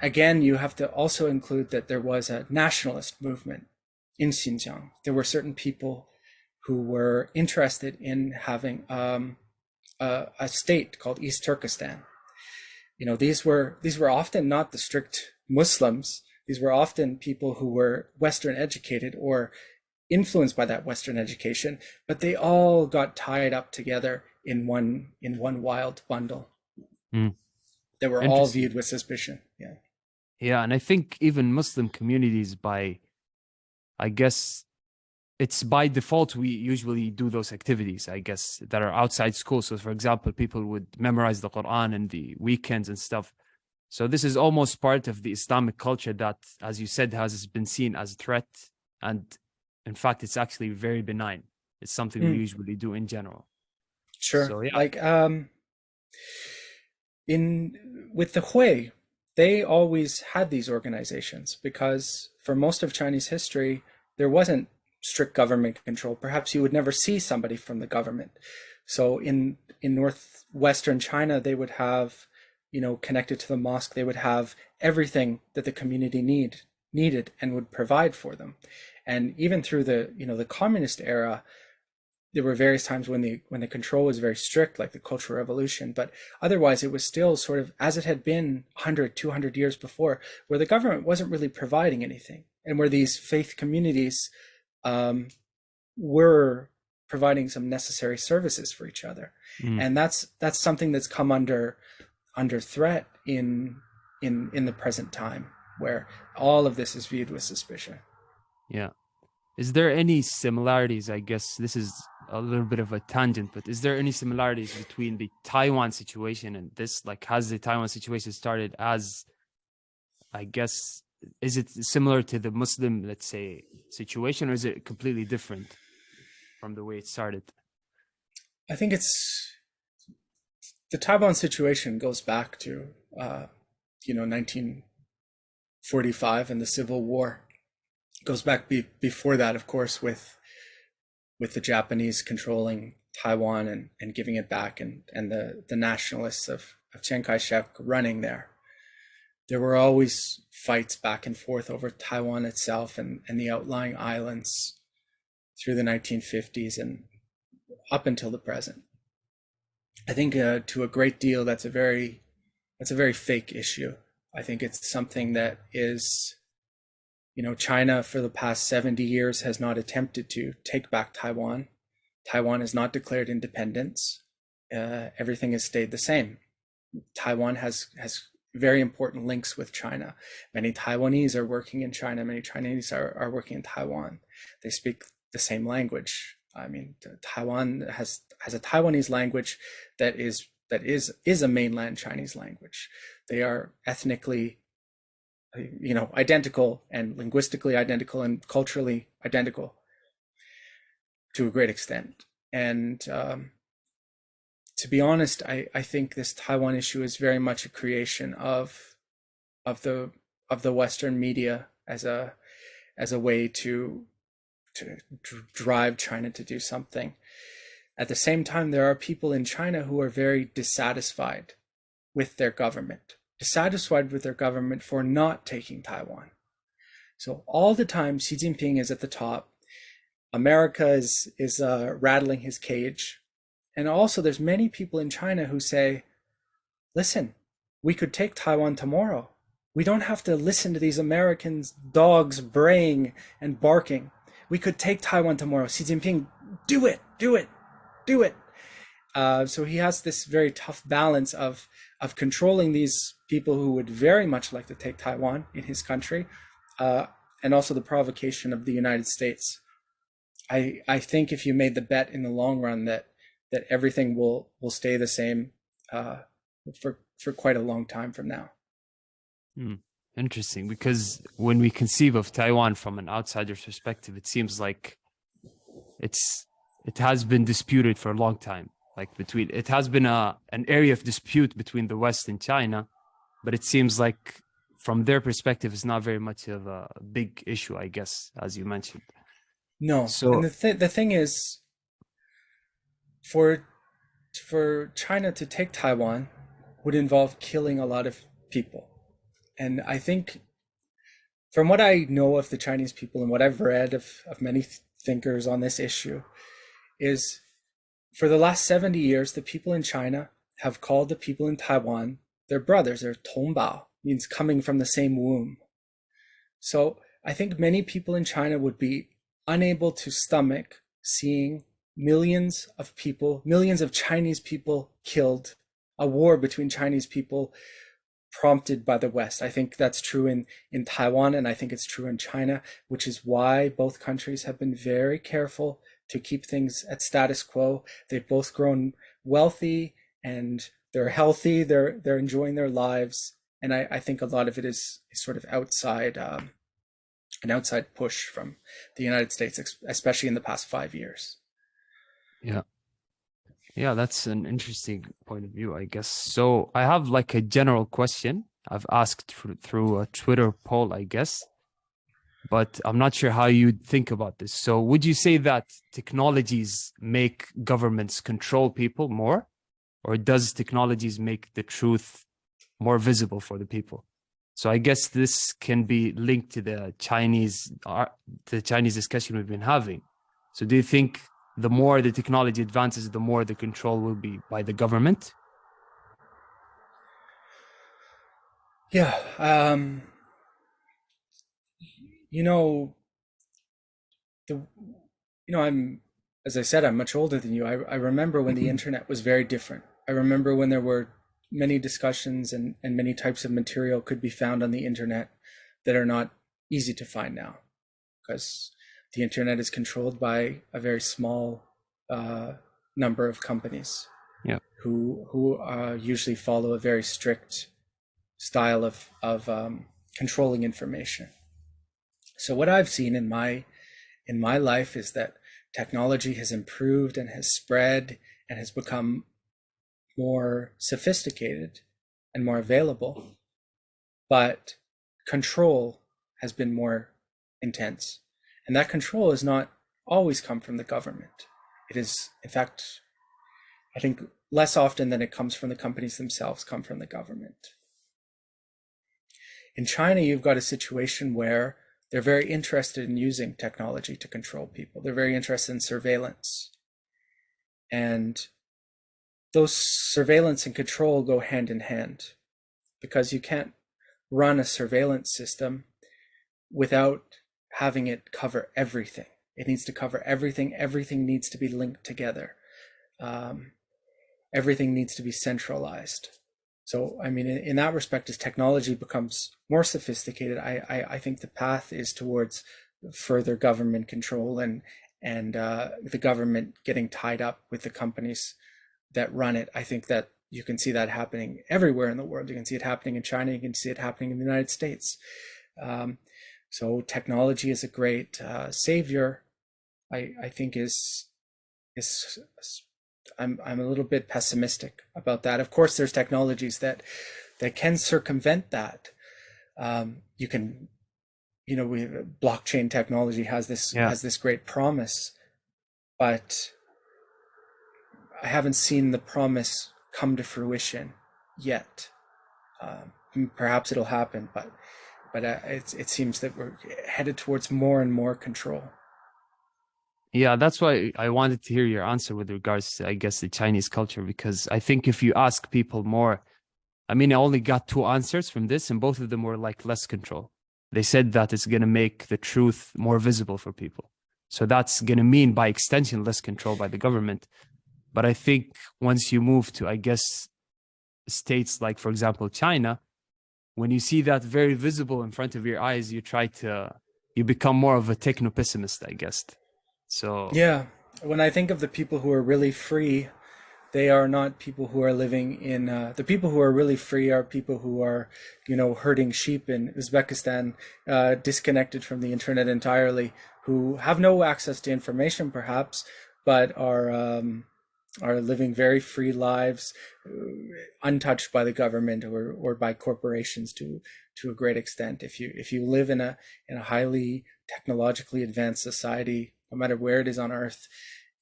Again, you have to also include that there was a nationalist movement in Xinjiang. There were certain people who were interested in having a state called East Turkestan. These were often not the strict Muslims. These were often people who were Western educated or influenced by that Western education, but they all got tied up together in one wild bundle. They were all viewed with suspicion. Yeah, and I think even Muslim communities, I guess it's by default, we usually do those activities, I guess, that are outside school. So for example, people would memorize the Quran in the weekends and stuff. So this is almost part of the Islamic culture that, as you said, has been seen as a threat. And in fact, it's actually very benign. It's something we Mm, usually do in general. sure. So yeah. Like in with the Hui, they always had these organizations because for most of Chinese history, there wasn't strict government control. Perhaps you would never see somebody from the government. So in northwestern China, they would have, connected to the mosque, they would have everything that the community needed and would provide for them. And even through the communist era, there were various times when the control was very strict, like the Cultural Revolution, but otherwise it was still sort of as it had been 100, 200 years before, where the government wasn't really providing anything, and where these faith communities um, were providing some necessary services for each other. Mm, And that's something that's come under threat in the present time, where all of this is viewed with suspicion. yeah. Is there any similarities? I guess this is a little bit of a tangent, but is there any similarities between the Taiwan situation and this? Like, has the Taiwan situation started as, I guess, is it similar to the Muslim, let's say, situation, or is it completely different from the way it started? I think the Taiwan situation goes back to 1945 and the Civil War. It goes back before that, of course, with the Japanese controlling Taiwan and giving it back, and the nationalists of Chiang Kai-shek running there. There were always fights back and forth over Taiwan itself and the outlying islands through the 1950s and up until the present. I think to a great deal that's a very fake issue. I think it's something that is, China for the past 70 years has not attempted to take back Taiwan. Taiwan has not declared independence. Everything has stayed the same. Taiwan has very important links with China. Many Taiwanese are working in China. Many Chinese are working in Taiwan. They speak the same language. I mean, Taiwan has a Taiwanese language that is a mainland Chinese language. They are ethnically, identical and linguistically identical and culturally identical to a great extent. And to be honest, I think this Taiwan issue is very much a creation of the Western media as a way to drive China to do something. At the same time, there are people in China who are very dissatisfied with their government, for not taking Taiwan. So all the time, Xi Jinping is at the top. America is rattling his cage, and also there's many people in China who say, "Listen, we could take Taiwan tomorrow. We don't have to listen to these Americans' dogs braying and barking. We could take Taiwan tomorrow. Xi Jinping, do it, do it, do it." So he has this very tough balance of controlling these people who would very much like to take Taiwan in his country, and also the provocation of the United States. I think if you made the bet in the long run that everything will stay the same for quite a long time from now. Hmm. Interesting, because when we conceive of Taiwan from an outsider's perspective, it seems like it has been disputed for a long time. Like it has been an area of dispute between the West and China, but it seems like from their perspective, it's not very much of a big issue, I guess, as you mentioned. No, and So, the thing is, for China to take Taiwan would involve killing a lot of people. And I think from what I know of the Chinese people and what I've read of many thinkers on this issue is for the last 70 years, the people in China have called the people in Taiwan their brothers, their tongbao, means coming from the same womb. So I think many people in China would be unable to stomach seeing millions of Chinese people killed, a war between Chinese people prompted by the West. I think that's true in Taiwan, and I think it's true in China, which is why both countries have been very careful to keep things at status quo. They've both grown wealthy and they're healthy, they're enjoying their lives. And I think a lot of it is sort of an outside push from the United States, especially in the past 5 years. Yeah. Yeah, that's an interesting point of view, I guess. So I have like a general question I've asked through a Twitter poll, I guess, but I'm not sure how you'd think about this. So would you say that technologies make governments control people more, or does technologies make the truth more visible for the people? So I guess this can be linked to the Chinese discussion we've been having. So do you think the more the technology advances, the more the control will be by the government? Yeah. You know, the I'm, as I said, I'm much older than you. I remember when the internet was very different. I remember when there were many discussions and many types of material could be found on the internet that are not easy to find now, because the internet is controlled by a very small number of companies Yeah. who usually follow a very strict style of controlling information. So what I've seen in my life is that technology has improved and has spread and has become more sophisticated and more available, but control has been more intense. And that control has not always come from the government. It is, in fact, I think less often than it comes from the companies themselves, come from the government. In China, you've got a situation where they're very interested in using technology to control people. They're very interested in surveillance. And those surveillance and control go hand in hand, because you can't run a surveillance system without having it cover everything. It needs to cover everything. Everything needs to be linked together. Everything needs to be centralized. So, I mean, in that respect, as technology becomes more sophisticated, I think the path is towards further government control and the government getting tied up with the companies that run it. I think that you can see that happening everywhere in the world. You can see it happening in China. You can see it happening in the United States. So technology is a great savior. I think is I'm a little bit pessimistic about that. Of course, there's technologies that can circumvent that. You can, blockchain technology has Yeah. this great promise, but I haven't seen the promise come to fruition yet. Perhaps it'll happen, but it seems that we're headed towards more and more control. Yeah, that's why I wanted to hear your answer with regards to, I guess, the Chinese culture, because I think if you ask people more, I mean, I only got two answers from this, and both of them were like less control. They said that it's going to make the truth more visible for people. So that's going to mean, by extension, less control by the government. But I think once you move to, I guess, states like, for example, China, when you see that very visible in front of your eyes, you become more of a techno pessimist, I guess. So, Yeah, when I think of the people who are really free, they are not people who are living in the people who are really free are people who are, herding sheep in Uzbekistan, disconnected from the internet entirely, who have no access to information perhaps, but are living very free lives, untouched by the government or by corporations to a great extent. If you live in a highly technologically advanced society, no matter where it is on earth,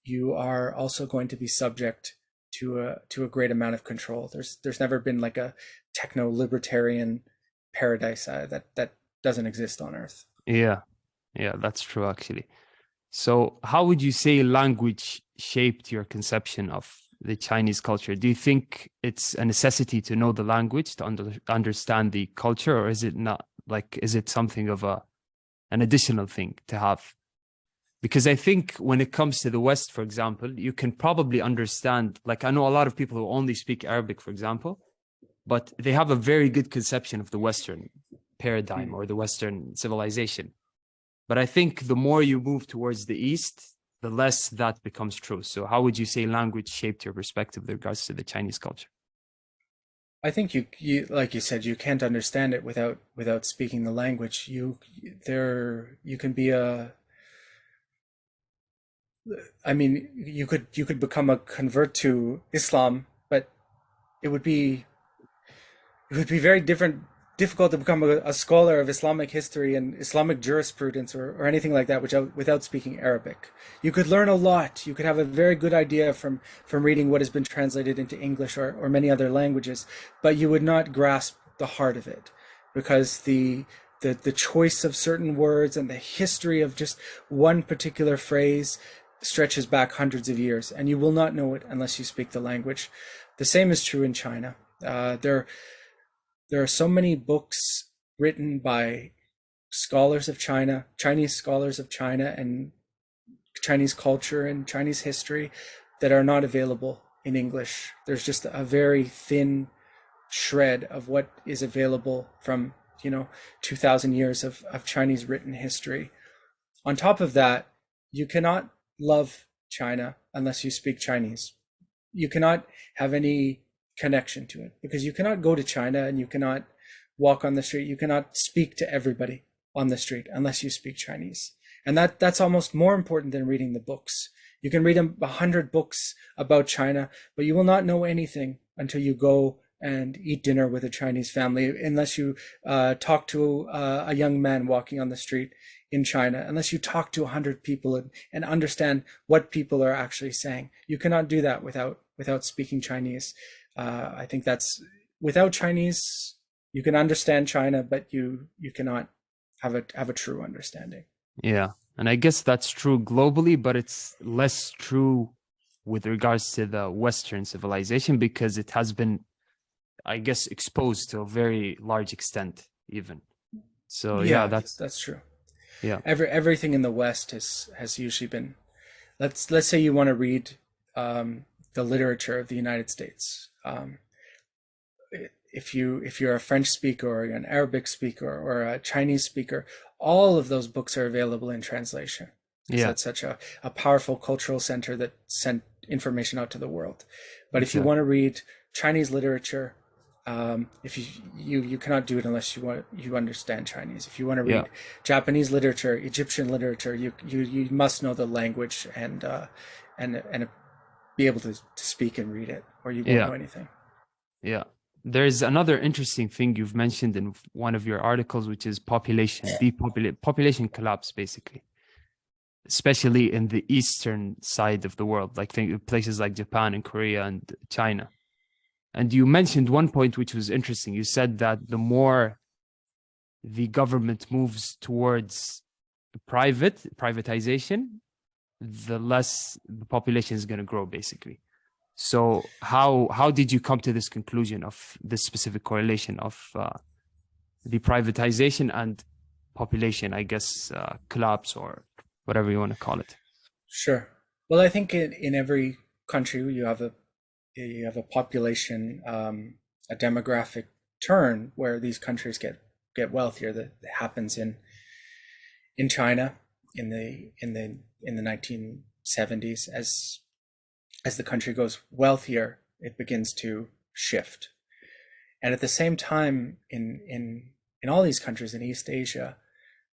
you are also going to be subject to a great amount of control. There's never been like a techno libertarian paradise that doesn't exist on earth. yeah, yeah, that's true, actually. So, how would you say language shaped your conception of the Chinese culture? Do you think it's a necessity to know the language to understand the culture, or is it not? Like, is it something of an additional thing to have? Because I think when it comes to the West, for example, you can probably understand. Like, I know a lot of people who only speak Arabic, for example, but they have a very good conception of the Western paradigm Hmm. or the Western civilization. But I think the more you move towards the East, the less that becomes true. So how would you say language shaped your perspective with regards to the Chinese culture? I think you like you said, you can't understand it without speaking the language. You can be I mean, you could become a convert to Islam, but it would be it would be very difficult to become a scholar of Islamic history and Islamic jurisprudence or anything like that without speaking Arabic. You could learn a lot. You could have a very good idea from reading what has been translated into English or many other languages, but you would not grasp the heart of it because the choice of certain words and the history of just one particular phrase stretches back hundreds of years, and you will not know it unless you speak the language. The same is true in China. There are so many books written by scholars of China, Chinese scholars of China and Chinese culture and Chinese history that are not available in English. There's just a very thin shred of what is available from, 2,000 years of Chinese written history. On top of that, you cannot love China unless you speak Chinese. You cannot have any connection to it because you cannot go to China and you cannot walk on the street. You cannot speak to everybody on the street unless you speak Chinese. And that's almost more important than reading the books. You can read 100 books about China, but you will not know anything until you go and eat dinner with a Chinese family, unless you talk to a young man walking on the street in China, unless you talk to 100 people and understand what people are actually saying. You cannot do that without speaking Chinese. I think that's without Chinese, you can understand China, but you cannot have a true understanding. Yeah. And I guess that's true globally, but it's less true with regards to the Western civilization because it has been, I guess, exposed to a very large extent, even. So yeah, Yeah, that's that's true. yeah, Everything in the West has usually been. Let's say you want to read the literature of the United States. If you're a French speaker or an Arabic speaker or a Chinese speaker, all of those books are available in translation because yeah, that's such a powerful cultural center that sent information out to the world. But if you exactly. want to read Chinese literature, if you cannot do it unless you understand Chinese. If you want to Yeah, read Japanese literature, Egyptian literature, you must know the language and be able to speak and read it, or you won't yeah, know anything. yeah. There's another interesting thing you've mentioned in one of your articles, which is population collapse, basically, especially in the eastern side of the world, like places like Japan and Korea and China. And you mentioned one point which was interesting. You said that the more the government moves towards privatization, the less the population is going to grow, basically. So how did you come to this conclusion of this specific correlation of the privatization and population, I guess, collapse or whatever you want to call it? Sure. Well, I think in every country you have a population, a demographic turn where these countries get wealthier. That happens in China in the 1970s. As the country goes wealthier, it begins to shift. And at the same time, in all these countries in East Asia,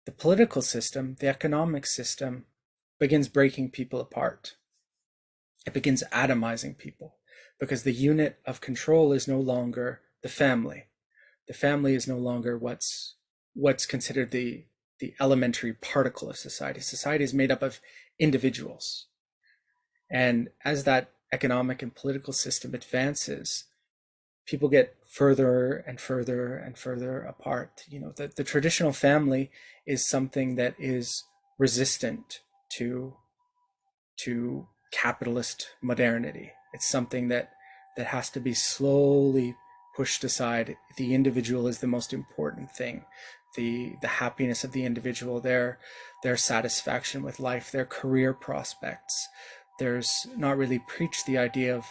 the political system, the economic system, begins breaking people apart. It begins atomizing people because the unit of control is no longer the family. The family is no longer what's considered the elementary particle of society. Society is made up of individuals. And as that economic and political system advances, people get further and further and further apart. The traditional family is something that is resistant to capitalist modernity. It's something that has to be slowly pushed aside. The individual is the most important thing. The happiness of the individual, their satisfaction with life, their career prospects. There's not really preached the idea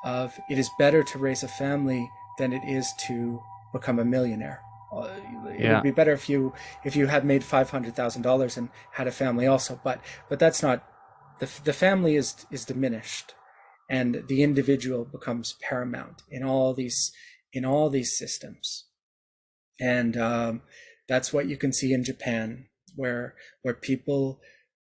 of it is better to raise a family than it is to become a millionaire. It would Yeah, be better if you had made $500,000 and had a family also, but that's not the family is diminished, and the individual becomes paramount in all these systems, and that's what you can see in Japan, where people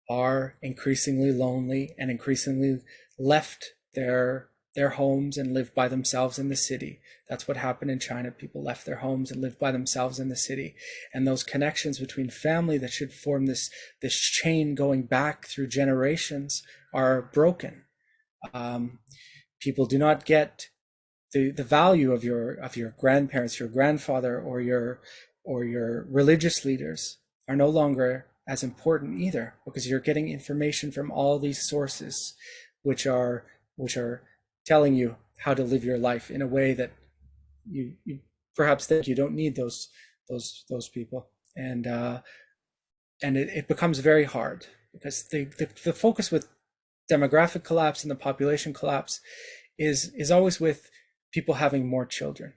are increasingly lonely and increasingly left their homes and live by themselves in the city. That's what happened in China. People left their homes and lived by themselves in the city. And those connections between family that should form this chain going back through generations are broken. People do not get the value of your grandparents, your grandfather, or your religious leaders are no longer as important either, because you're getting information from all these sources, which are telling you how to live your life in a way that you perhaps think you don't need those people, and it becomes very hard because the focus with demographic collapse and the population collapse is always with people having more children.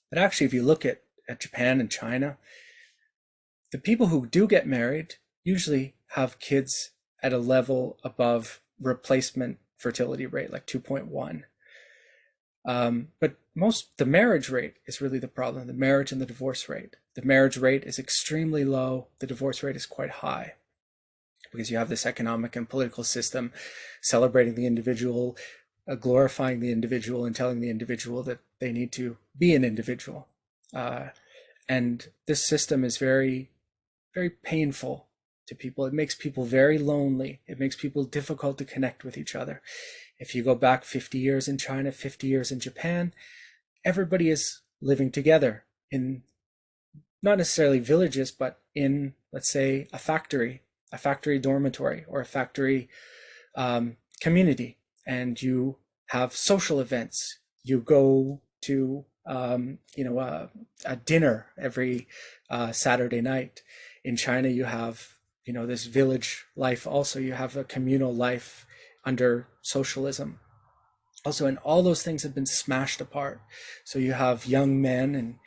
But actually, if you look at Japan and China, the people who do get married usually have kids at a level above replacement fertility rate, like 2.1. But the marriage rate is really the problem, the marriage and the divorce rate. The marriage rate is extremely low. The divorce rate is quite high because you have this economic and political system celebrating the individual, glorifying the individual, and telling the individual that they need to be an individual. And this system is very, very painful to people. It makes people very lonely. It makes people difficult to connect with each other. If you go back 50 years in China, 50 years in Japan, everybody is living together in not necessarily villages, but in, let's say, a factory dormitory, or a factory community. And you have social events. You go to a dinner every Saturday night. In China, you have this village life. Also, you have a communal life under socialism. Also, and all those things have been smashed apart. So you have young men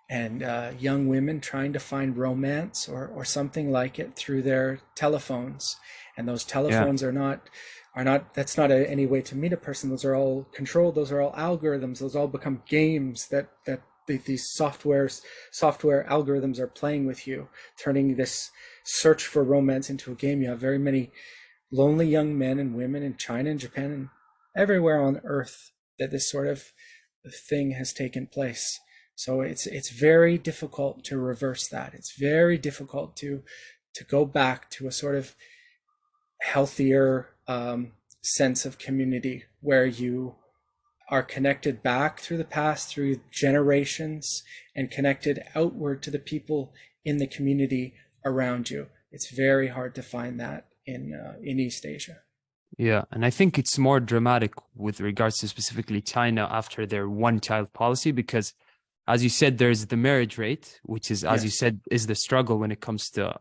and young women trying to find romance or something like it through their telephones, and those telephones are not that's not any way to meet a person. Those are all controlled. Those are all algorithms. Those all become games that these software algorithms are playing with you, turning this search for romance into a game. You have very many lonely young men and women in China and Japan and everywhere on earth that this sort of thing has taken place. So it's very difficult to reverse that. It's very difficult to go back to a sort of healthier sense of community where you are connected back through the past, through generations, and connected outward to the people in the community around you. It's very hard to find that in East Asia. Yeah, and I think it's more dramatic with regards to specifically China after their one-child policy, because as you said, there's the marriage rate, which is, as you said, is the struggle when it comes to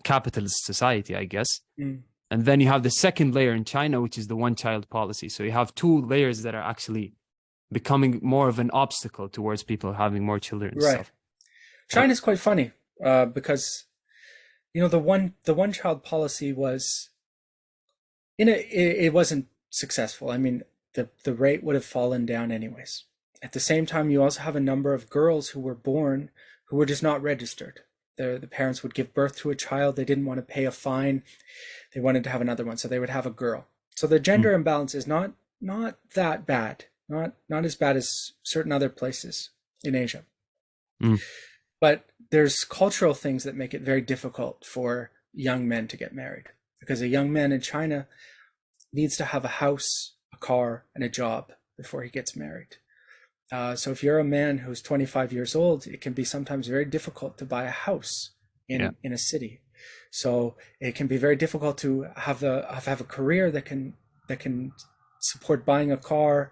capitalist society, I guess. And then you have the second layer in China, which is the one-child policy. So you have two layers that are actually becoming more of an obstacle towards people having more children and stuff. China's quite funny because the one-child policy was it wasn't successful. I mean, the rate would have fallen down anyways. At the same time, you also have a number of girls who were born who were just not registered. The parents would give birth to a child. They didn't want to pay a fine. They wanted to have another one, so they would have a girl. So the gender imbalance is not that bad. Not as bad as certain other places in Asia. But there's cultural things that make it very difficult for young men to get married, because a young man in China needs to have a house, a car, and a job before he gets married. So if you're a man who's 25 years old, it can be sometimes very difficult to buy a house in a city. So it can be very difficult to have a career that can support buying a car.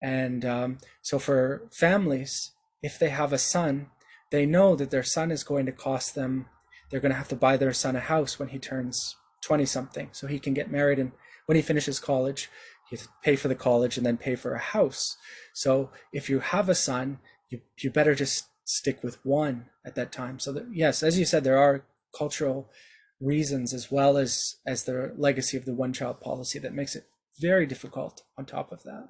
And so for families, if they have a son, they know that their son is going to cost them, they're going to have to buy their son a house when he turns 20 something, so he can get married, and when he finishes college, you have to pay for the college and then pay for a house. So if you have a son, you better just stick with one at that time. So that, yes, as you said, there are cultural reasons as well as the legacy of the one-child policy that makes it very difficult on top of that.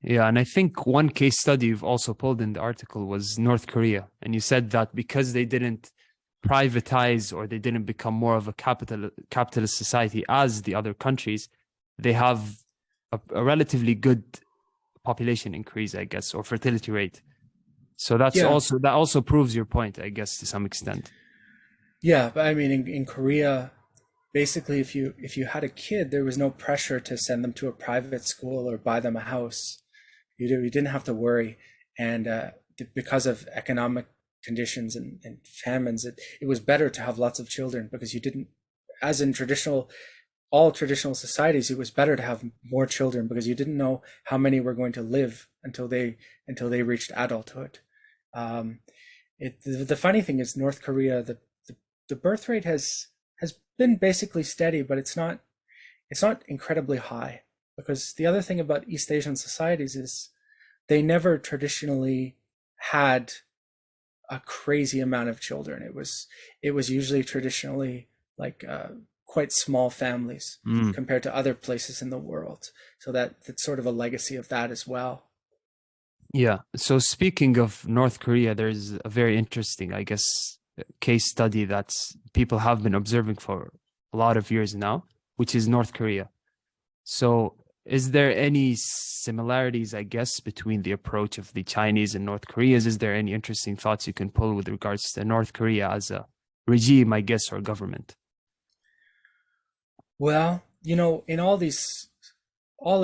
Yeah, and I think one case study you've also pulled in the article was North Korea. And you said that because they didn't privatize or they didn't become more of a capitalist society as the other countries, they have a relatively good population increase, I guess, or fertility rate. So that Yeah, also proves your point, I guess, to some extent. yeah. But I mean, in Korea, basically, if you had a kid, there was no pressure to send them to a private school or buy them a house. You didn't have to worry, and because of economic conditions and famines, it was better to have lots of children because you didn't, as in all traditional societies, it was better to have more children because you didn't know how many were going to live until they reached adulthood. Um, the funny thing is North Korea, the birth rate has been basically steady, but it's not incredibly high because the other thing about East Asian societies is they never traditionally had a crazy amount of children. It was usually traditionally like quite small families Mm. compared to other places in the world. So that's sort of a legacy of that as well. Yeah. So speaking of North Korea, there's a very interesting, I guess, case study that people have been observing for a lot of years now, which is North Korea. So is there any similarities, I guess, between the approach of the Chinese and North Koreans? Is there any interesting thoughts you can pull with regards to North Korea as a regime, I guess, or government? Well, in all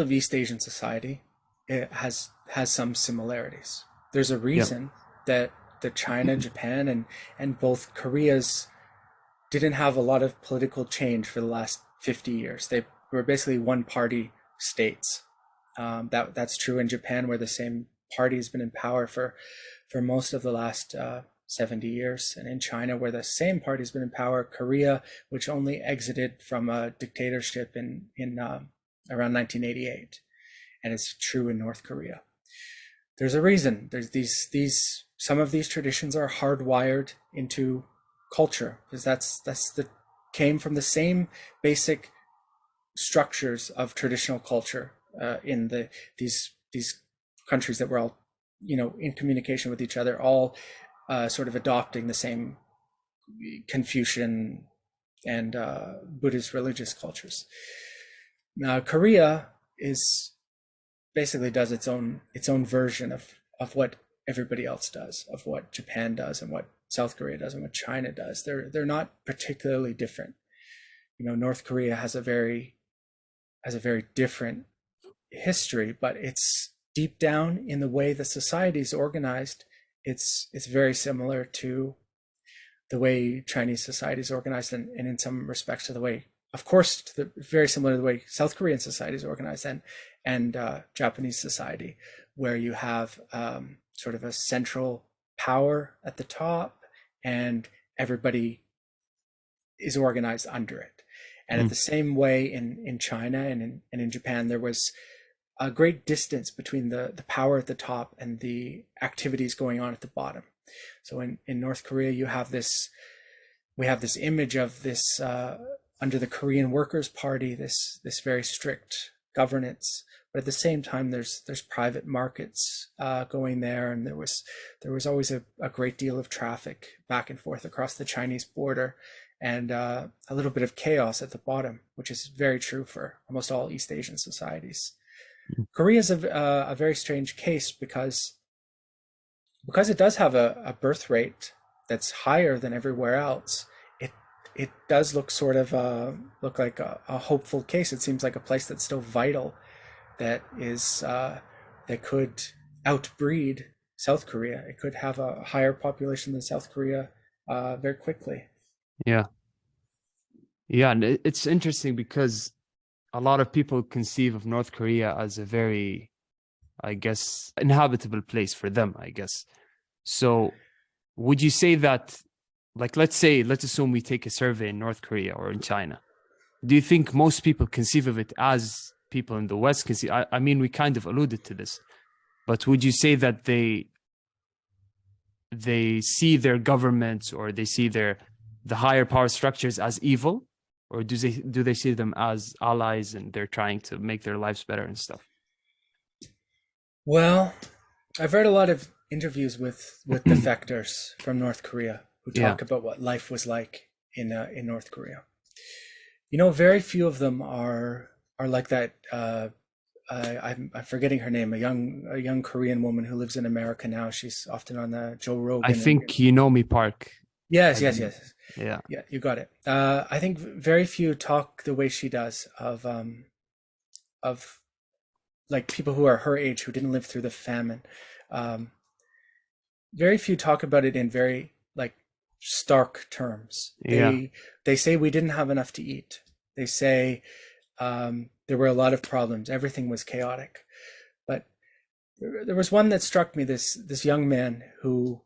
of East Asian society, it has some similarities. There's a Yeah. reason that China, Japan, and both Koreas didn't have a lot of political change for the last 50 years. They were basically one party states. That's true in Japan, where the same party has been in power for most of the last 70 years, and in China, where the same party has been in power. Korea, which only exited from a dictatorship in around 1988, and it's true in North Korea. There's a reason. There's these some of these traditions are hardwired into culture because that's the came from the same basic structures of traditional culture in these countries that were all in communication with each other, all sort of adopting the same Confucian and Buddhist religious cultures. Now Korea is basically does its own version of what everybody else does, of what Japan does and what South Korea does and what China does. They're not particularly different. North Korea has a very different history, but it's deep down in the way the society is organized. It's very similar to the way Chinese society is organized, and in some respects to the way, of course, very similar to the way South Korean society is organized, and Japanese society, where you have sort of a central power at the top, and everybody is organized under it. And at Mm. the same way in China and in Japan, there was a great distance between the power at the top and the activities going on at the bottom. So in North Korea, we have this image of this under the Korean Workers' Party, this very strict governance. But at the same time, there's private markets going there, and there was always a great deal of traffic back and forth across the Chinese border, and a little bit of chaos at the bottom, which is very true for almost all East Asian societies. Korea is a very strange case because it does have a birth rate that's higher than everywhere else. It does look sort of look like a hopeful case. It seems like a place that's still vital, that is that could outbreed South Korea. It could have a higher population than South Korea very quickly. Yeah. Yeah. And it's interesting because a lot of people conceive of North Korea as a very, I guess, inhabitable place for them, I guess. So would you say that, like, let's assume we take a survey in North Korea or in China. Do you think most people conceive of it as people in the West conceive? I mean, we kind of alluded to this, but would you say that they see their governments or they see the higher power structures as evil, or do they see them as allies and they're trying to make their lives better and stuff? Well, I've read a lot of interviews with defectors from North Korea, who Yeah. talk about what life was like in North Korea. You know, very few of them are like that. I'm forgetting her name. A young Korean woman who lives in America now. She's often on the Joe I Rogan and think you know me, Park. yes, I yes, believe. yes, Yeah. yeah. You got it. I think very few talk the way she does of like people who are her age who didn't live through the famine. Um, Very few talk about it in very like stark terms. Yeah. They say we didn't have enough to eat. They say there were a lot of problems. Everything was chaotic. But there was one that struck me. This young man who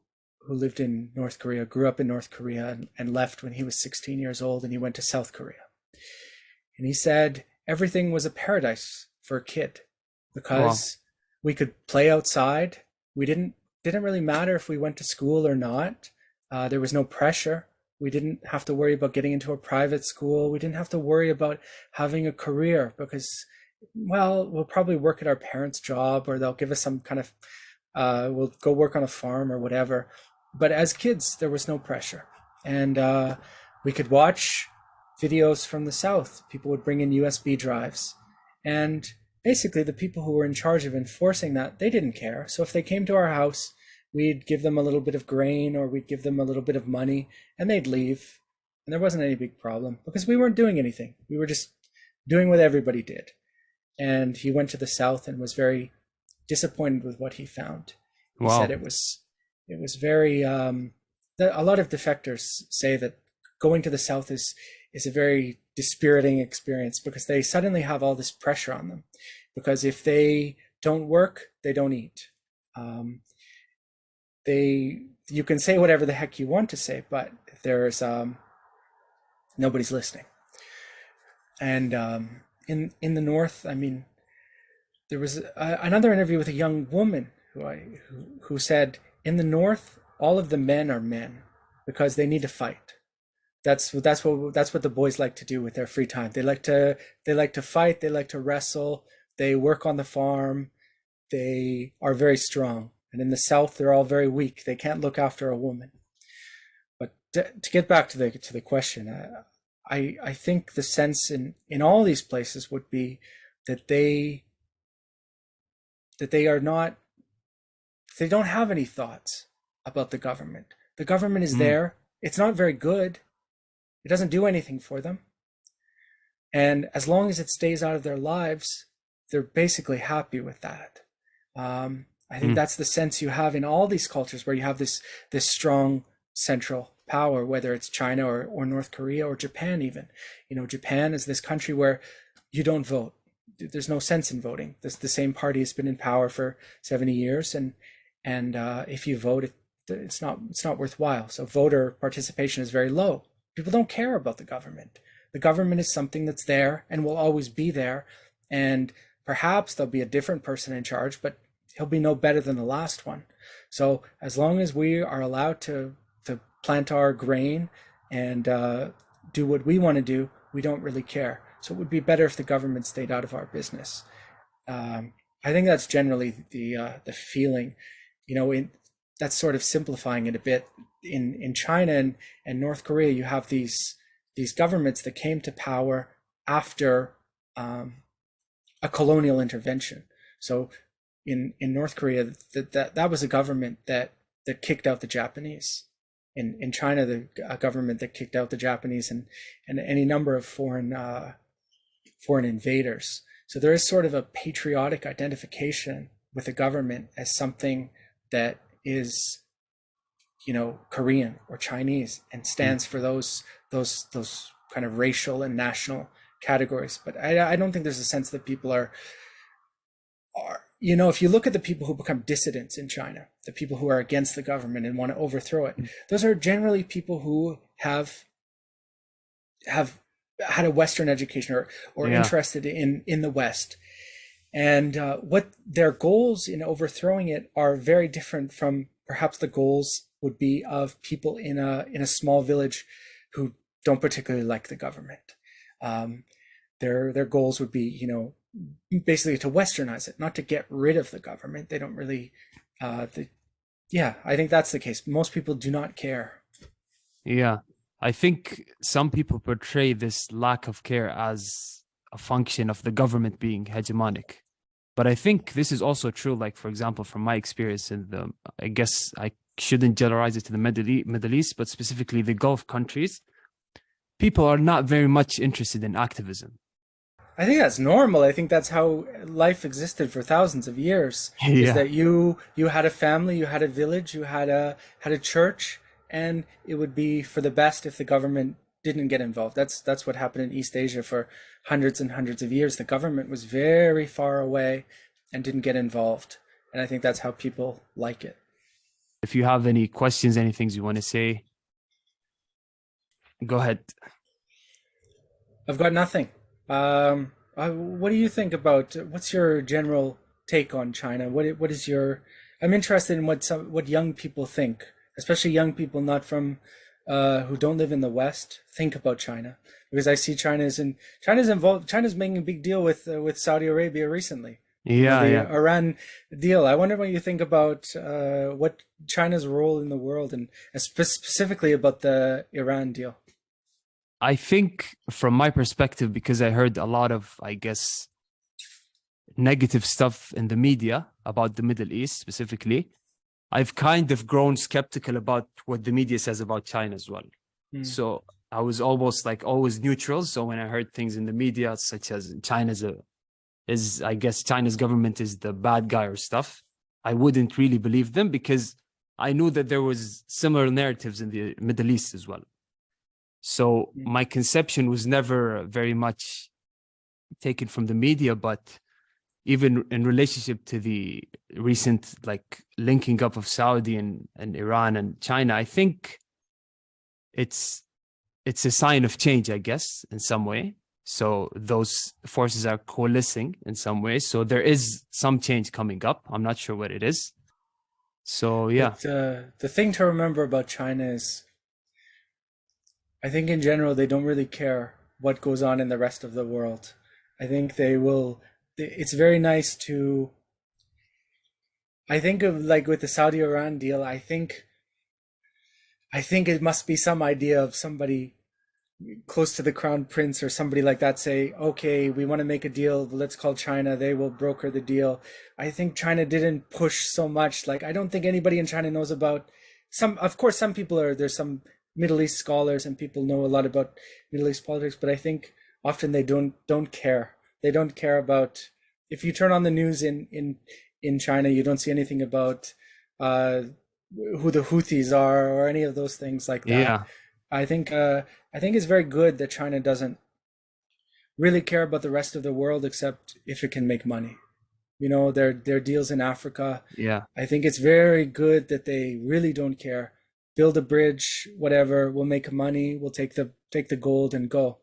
lived in North Korea, grew up in North Korea, and left when he was 16 years old, and he went to South Korea. And he said everything was a paradise for a kid Wow. because we could play outside. We didn't really matter if we went to school or not. There was no pressure. We didn't have to worry about getting into a private school. We didn't have to worry about having a career because, well, we'll probably work at our parents' job or they'll give us some kind of, we'll go work on a farm or whatever. But as kids, there was no pressure. And we could watch videos from the South. People would bring in USB drives. And basically, the people who were in charge of enforcing that, they didn't care. So if they came to our house, we'd give them a little bit of grain or we'd give them a little bit of money and they'd leave. And there wasn't any big problem because we weren't doing anything. We were just doing what everybody did. And he went to the South and was very disappointed with what he found. He said Wow. it was very a lot of defectors say that going to the South is a very dispiriting experience because they suddenly have all this pressure on them. Because if they don't work, they don't eat. You can say whatever the heck you want to say, but there's nobody's listening. And in the North, I mean, there was another interview with a young woman who said in the North, all of the men are men because they need to fight. That's what the boys like to do with their free time. They like to fight. They like to wrestle. They work on the farm. They are very strong. And in the South, they're all very weak. They can't look after a woman. But to get back to the question, I think the sense in all these places would be that they are not, they don't have any thoughts about the government. The government is Mm. there. It's not very good. It doesn't do anything for them. And as long as it stays out of their lives, they're basically happy with that. I think Mm. that's the sense you have in all these cultures where you have this strong central power, whether it's China or North Korea or Japan even. You know, Japan is this country where you don't vote. There's no sense in voting. The same party has been in power for 70 years, and if you vote, it's not worthwhile. So voter participation is very low. People don't care about the government. The government is something that's there and will always be there, and perhaps there'll be a different person in charge, but he'll be no better than the last one. So as long as we are allowed to plant our grain and do what we want to do, we don't really care. So it would be better if the government stayed out of our business. I think that's generally the feeling. You know, that's sort of simplifying it a bit. In China and North Korea, you have these governments that came to power after a colonial intervention. So in North Korea, that was a government that kicked out the Japanese. In China, a government that kicked out the Japanese and any number of foreign invaders. So there is sort of a patriotic identification with the government as something that is, you know, Korean or Chinese and Mm. stands for those kind of racial and national categories. But I don't think there's a sense that people are, you know, if you look at the people who become dissidents in China, the people who are against the government and want to overthrow it, those are generally people who have had a Western education or Yeah. interested in the West. And what their goals in overthrowing it are very different from perhaps the goals would be of people in a small village who don't particularly like the government. Their goals would be, you know, basically to Westernize it, not to get rid of the government. They don't really. Yeah, I think that's the case. Most people do not care. Yeah. I think some people portray this lack of care as a function of the government being hegemonic. But I think this is also true, like, for example, from my experience in the, I guess I shouldn't generalize it to the Middle East, but specifically the Gulf countries, people are not very much interested in activism. I think that's normal. I think that's how life existed for thousands of years. Is Yeah. that you had a family, you had a village, you had a church, and it would be for the best if the government didn't get involved. That's what happened in East Asia for hundreds and hundreds of years. The government was very far away and didn't get involved. And I think that's how people like it. If you have any questions, any things you want to say, go ahead. I've got nothing. What do you think about? What's your general take on China? What is your? I'm interested in what young people think, especially young people not from who don't live in the West, think about China, because I see China's involved. China's making a big deal with Saudi Arabia recently. You know, Yeah, the yeah. Iran deal. I wonder what you think about what China's role in the world, and specifically about the Iran deal. I think from my perspective, because I heard a lot of, I guess, negative stuff in the media about the Middle East specifically, I've kind of grown skeptical about what the media says about China as well. Hmm. So I was almost like always neutral. So when I heard things in the media, such as I guess China's government is the bad guy or stuff, I wouldn't really believe them because I knew that there was similar narratives in the Middle East as well. So Hmm. my conception was never very much taken from the media, but even in relationship to the recent like linking up of Saudi and Iran and China, I think it's it's a sign of change, I guess, in some way. So those forces are coalescing in some way. So there is some change coming up. I'm not sure what it is. So yeah, The thing to remember about China is, I think in general they don't really care what goes on in the rest of the world. I think they will. It's very nice to. I think of like with the Saudi Iran deal. I think it must be some idea of somebody close to the crown prince or somebody like that say, okay, we want to make a deal, let's call China, they will broker the deal. I think China didn't push so much. Like, I don't think anybody in China knows about some, of course, some people are, there's some Middle East scholars and people know a lot about Middle East politics, but I think often they don't care. They don't care about, if you turn on the news in China, you don't see anything about uh, who the Houthis are or any of those things like that. yeah, I think I think it's very good that China doesn't really care about the rest of the world except if it can make money. You know, their deals in Africa. yeah, I think it's very good that they really don't care. Build a bridge, whatever, we'll make money, we'll take the gold and go.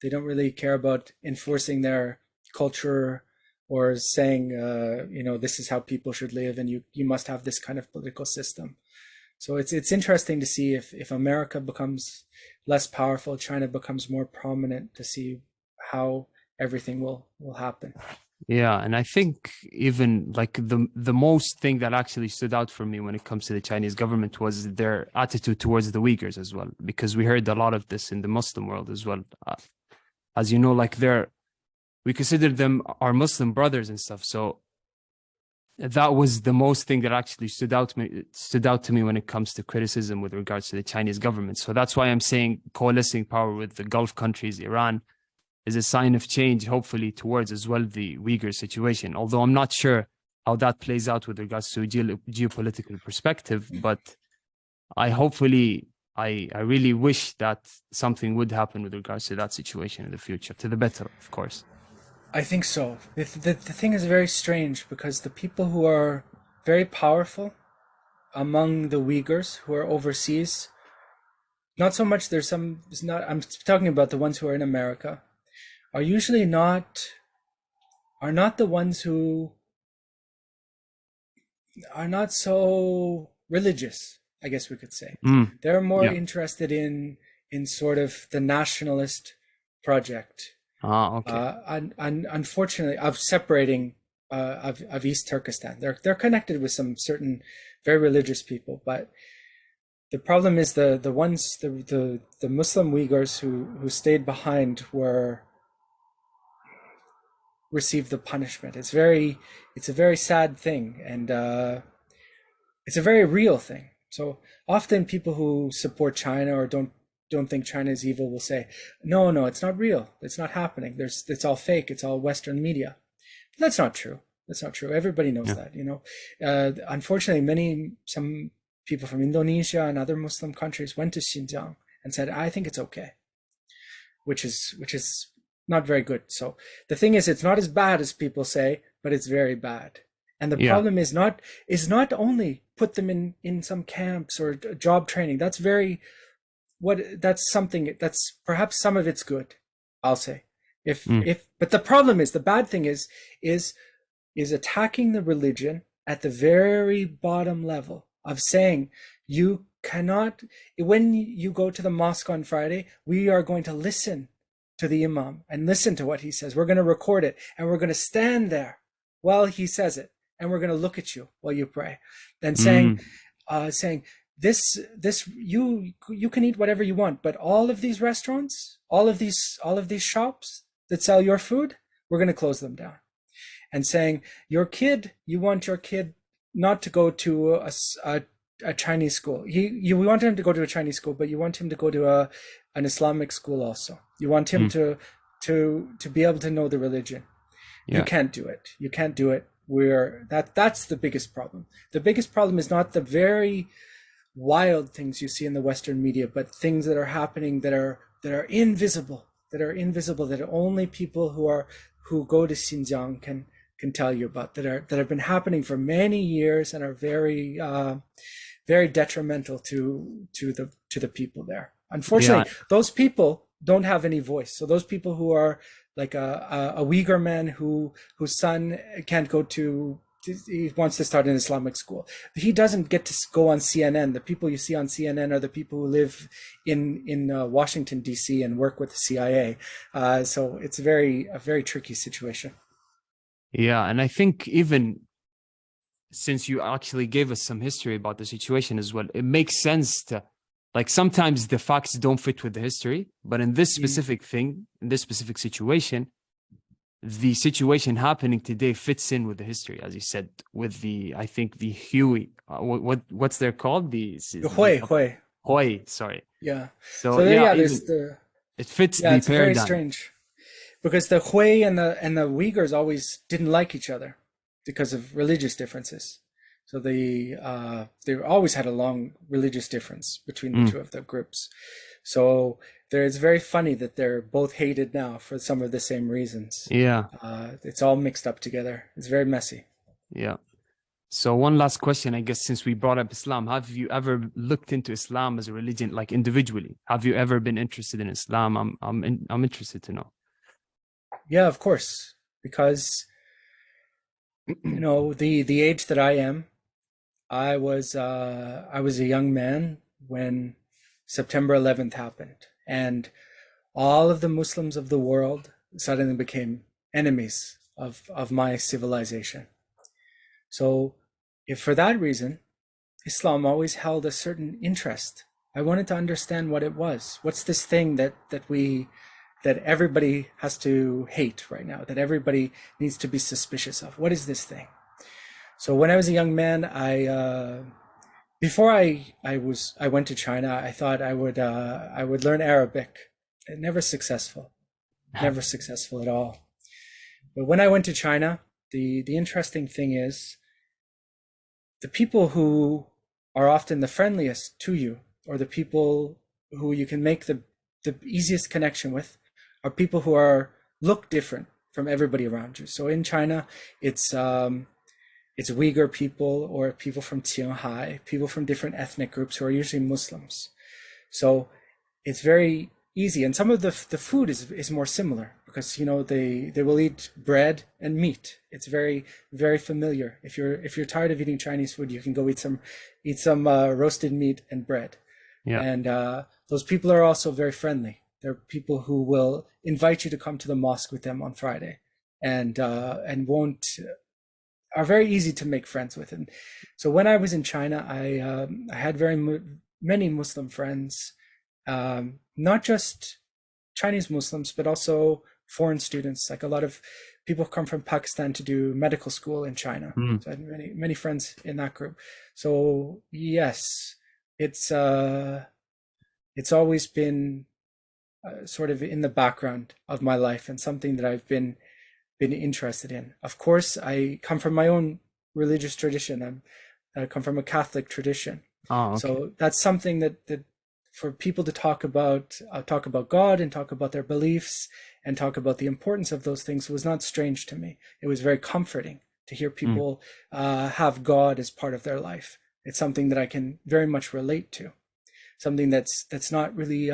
They don't really care about enforcing their culture or saying, you know, this is how people should live and you must have this kind of political system. So it's interesting to see if America becomes less powerful, China becomes more prominent, to see how everything will happen. yeah. And I think even like the most thing that actually stood out for me when it comes to the Chinese government was their attitude towards the Uyghurs as well, because we heard a lot of this in the Muslim world as well. As you know, like we consider them our Muslim brothers and stuff. So that was the most thing that actually stood out to me when it comes to criticism with regards to the Chinese government. So that's why I'm saying coalescing power with the Gulf countries, Iran, is a sign of change, hopefully towards as well the Uyghur situation. Although I'm not sure how that plays out with regards to a geopolitical perspective, but I really wish that something would happen with regards to that situation in the future, to the better, of course. I think so. The thing is very strange because the people who are very powerful among the Uyghurs who are overseas, not so much, there's some, it's not, I'm talking about the ones who are in America, are usually are not the ones who are not so religious, I guess we could say. Mm, They're more yeah. interested in sort of the nationalist project. Ah, okay. And unfortunately, of separating of East Turkestan. They're connected with some certain very religious people, but The problem is the ones the Muslim Uyghurs who stayed behind were received the punishment. It's a very sad thing, and it's a very real thing. So often people who support China or don't think China is evil will say, no, no, it's not real. It's not happening. It's all fake. It's all Western media. But that's not true. That's not true. Everybody knows that, you know. Unfortunately, some people from Indonesia and other Muslim countries went to Xinjiang and said, I think it's okay, which is not very good. So the thing is, it's not as bad as people say, but it's very bad. And the problem is not only put them in some camps or job training. That's something that's perhaps some of it's good, I'll say. But the problem is, the bad thing is attacking the religion at the very bottom level of saying you cannot, when you go to the mosque on Friday, we are going to listen to the imam and listen to what he says. We're going to record it and we're going to stand there while he says it, and we're going to look at you while you pray, and saying this you can eat whatever you want, but all of these restaurants, all of these shops that sell your food, we're going to close them down. And saying you want your kid not to go to a Chinese school. We want him to go to a Chinese school, but you want him to go to an Islamic school also. You want him to be able to know the religion. You can't do it. You can't do it. That's the biggest problem. The biggest problem is not the very wild things you see in the Western media, but things that are happening that are invisible, that only people who go to Xinjiang can tell you about, that have been happening for many years and are very very detrimental to the people there. Unfortunately, those people don't have any voice. So those people who are like a Uyghur man whose son can't go to, he wants to start an Islamic school, he doesn't get to go on CNN. The people you see on CNN are the people who live in Washington DC and work with the CIA. So it's a very tricky situation. Yeah, and I think even since you actually gave us some history about the situation as well, it makes sense to, like, sometimes the facts don't fit with the history, but in this specific thing, in this specific situation, the situation happening today fits in with the history, as you said, with I think the Huey, what's they're called? The Hui, sorry. Yeah. So there's it fits the it's paradigm. Very strange, because the Hui and the Uyghurs always didn't like each other because of religious differences. So they always had a long religious difference between the two of the groups. So it's very funny that they're both hated now for some of the same reasons. Yeah. It's all mixed up together. It's very messy. Yeah. So one last question, I guess, since we brought up Islam, have you ever looked into Islam as a religion, like individually? Have you ever been interested in Islam? I'm interested to know. Yeah, of course, because you know the age that I am, I was a young man when September 11th happened, and all of the Muslims of the world suddenly became enemies of my civilization. So if for that reason, Islam always held a certain interest. I wanted to understand what it was. What's this thing that everybody has to hate right now, that everybody needs to be suspicious of? What is this thing? So when I was a young man, before I went to China, I thought I would learn Arabic. Never successful at all. But when I went to China, the interesting thing is, the people who are often the friendliest to you, or the people who you can make the easiest connection with, are people who look different from everybody around you. So in China, it's Uyghur people, or people from Qinghai, people from different ethnic groups who are usually Muslims. So it's very easy, and some of the food is more similar, because you know they will eat bread and meat. It's very, very familiar. If you're tired of eating Chinese food, you can go eat some roasted meat and bread. Yeah. And those people are also very friendly. They're people who will invite you to come to the mosque with them on Friday, and are very easy to make friends with. And so when I was in China, I had many Muslim friends, not just Chinese Muslims, but also foreign students. Like a lot of people come from Pakistan to do medical school in China. Mm. So I had many friends in that group. So yes, it's uh, it's always been sort of in the background of my life and something that I've been interested in. Of course, I come from my own religious tradition. I come from a Catholic tradition, Oh, okay. so that's something that for people to talk about God and talk about their beliefs and talk about the importance of those things was not strange to me. It was very comforting to hear Mm. people have God as part of their life. It's something that I can very much relate to. Something that's not really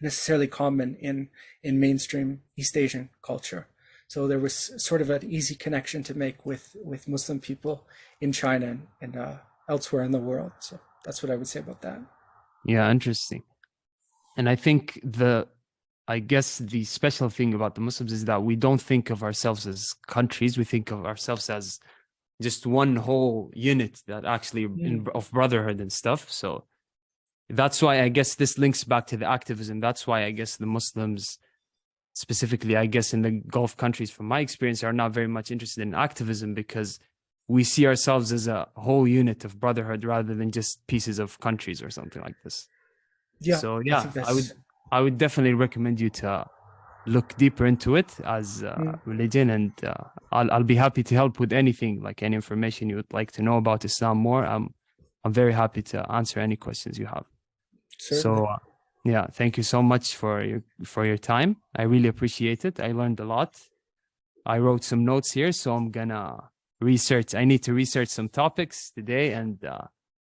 necessarily common in mainstream East Asian culture. So there was sort of an easy connection to make with Muslim people in China and elsewhere in the world. So that's what I would say about that. Yeah, interesting. And I guess the special thing about the Muslims is that we don't think of ourselves as countries. We think of ourselves as just one whole unit that actually Mm. of brotherhood and stuff. So that's why I guess this links back to the activism. That's why I guess the Muslims, specifically, I guess in the Gulf countries, from my experience, are not very much interested in activism because we see ourselves as a whole unit of brotherhood rather than just pieces of countries or something like this. Yeah, So I yeah, think that's. I would definitely recommend you to look deeper into it as Mm. religion, and I'll be happy to help with anything, like any information you would like to know about Islam more. I'm very happy to answer any questions you have. Certainly. So yeah, thank you so much for your time. I really appreciate it. I learned a lot. I wrote some notes here, so I'm gonna research. I need to research some topics today, and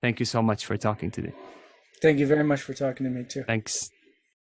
thank you so much for talking today. Thank you very much for talking to me too. Thanks.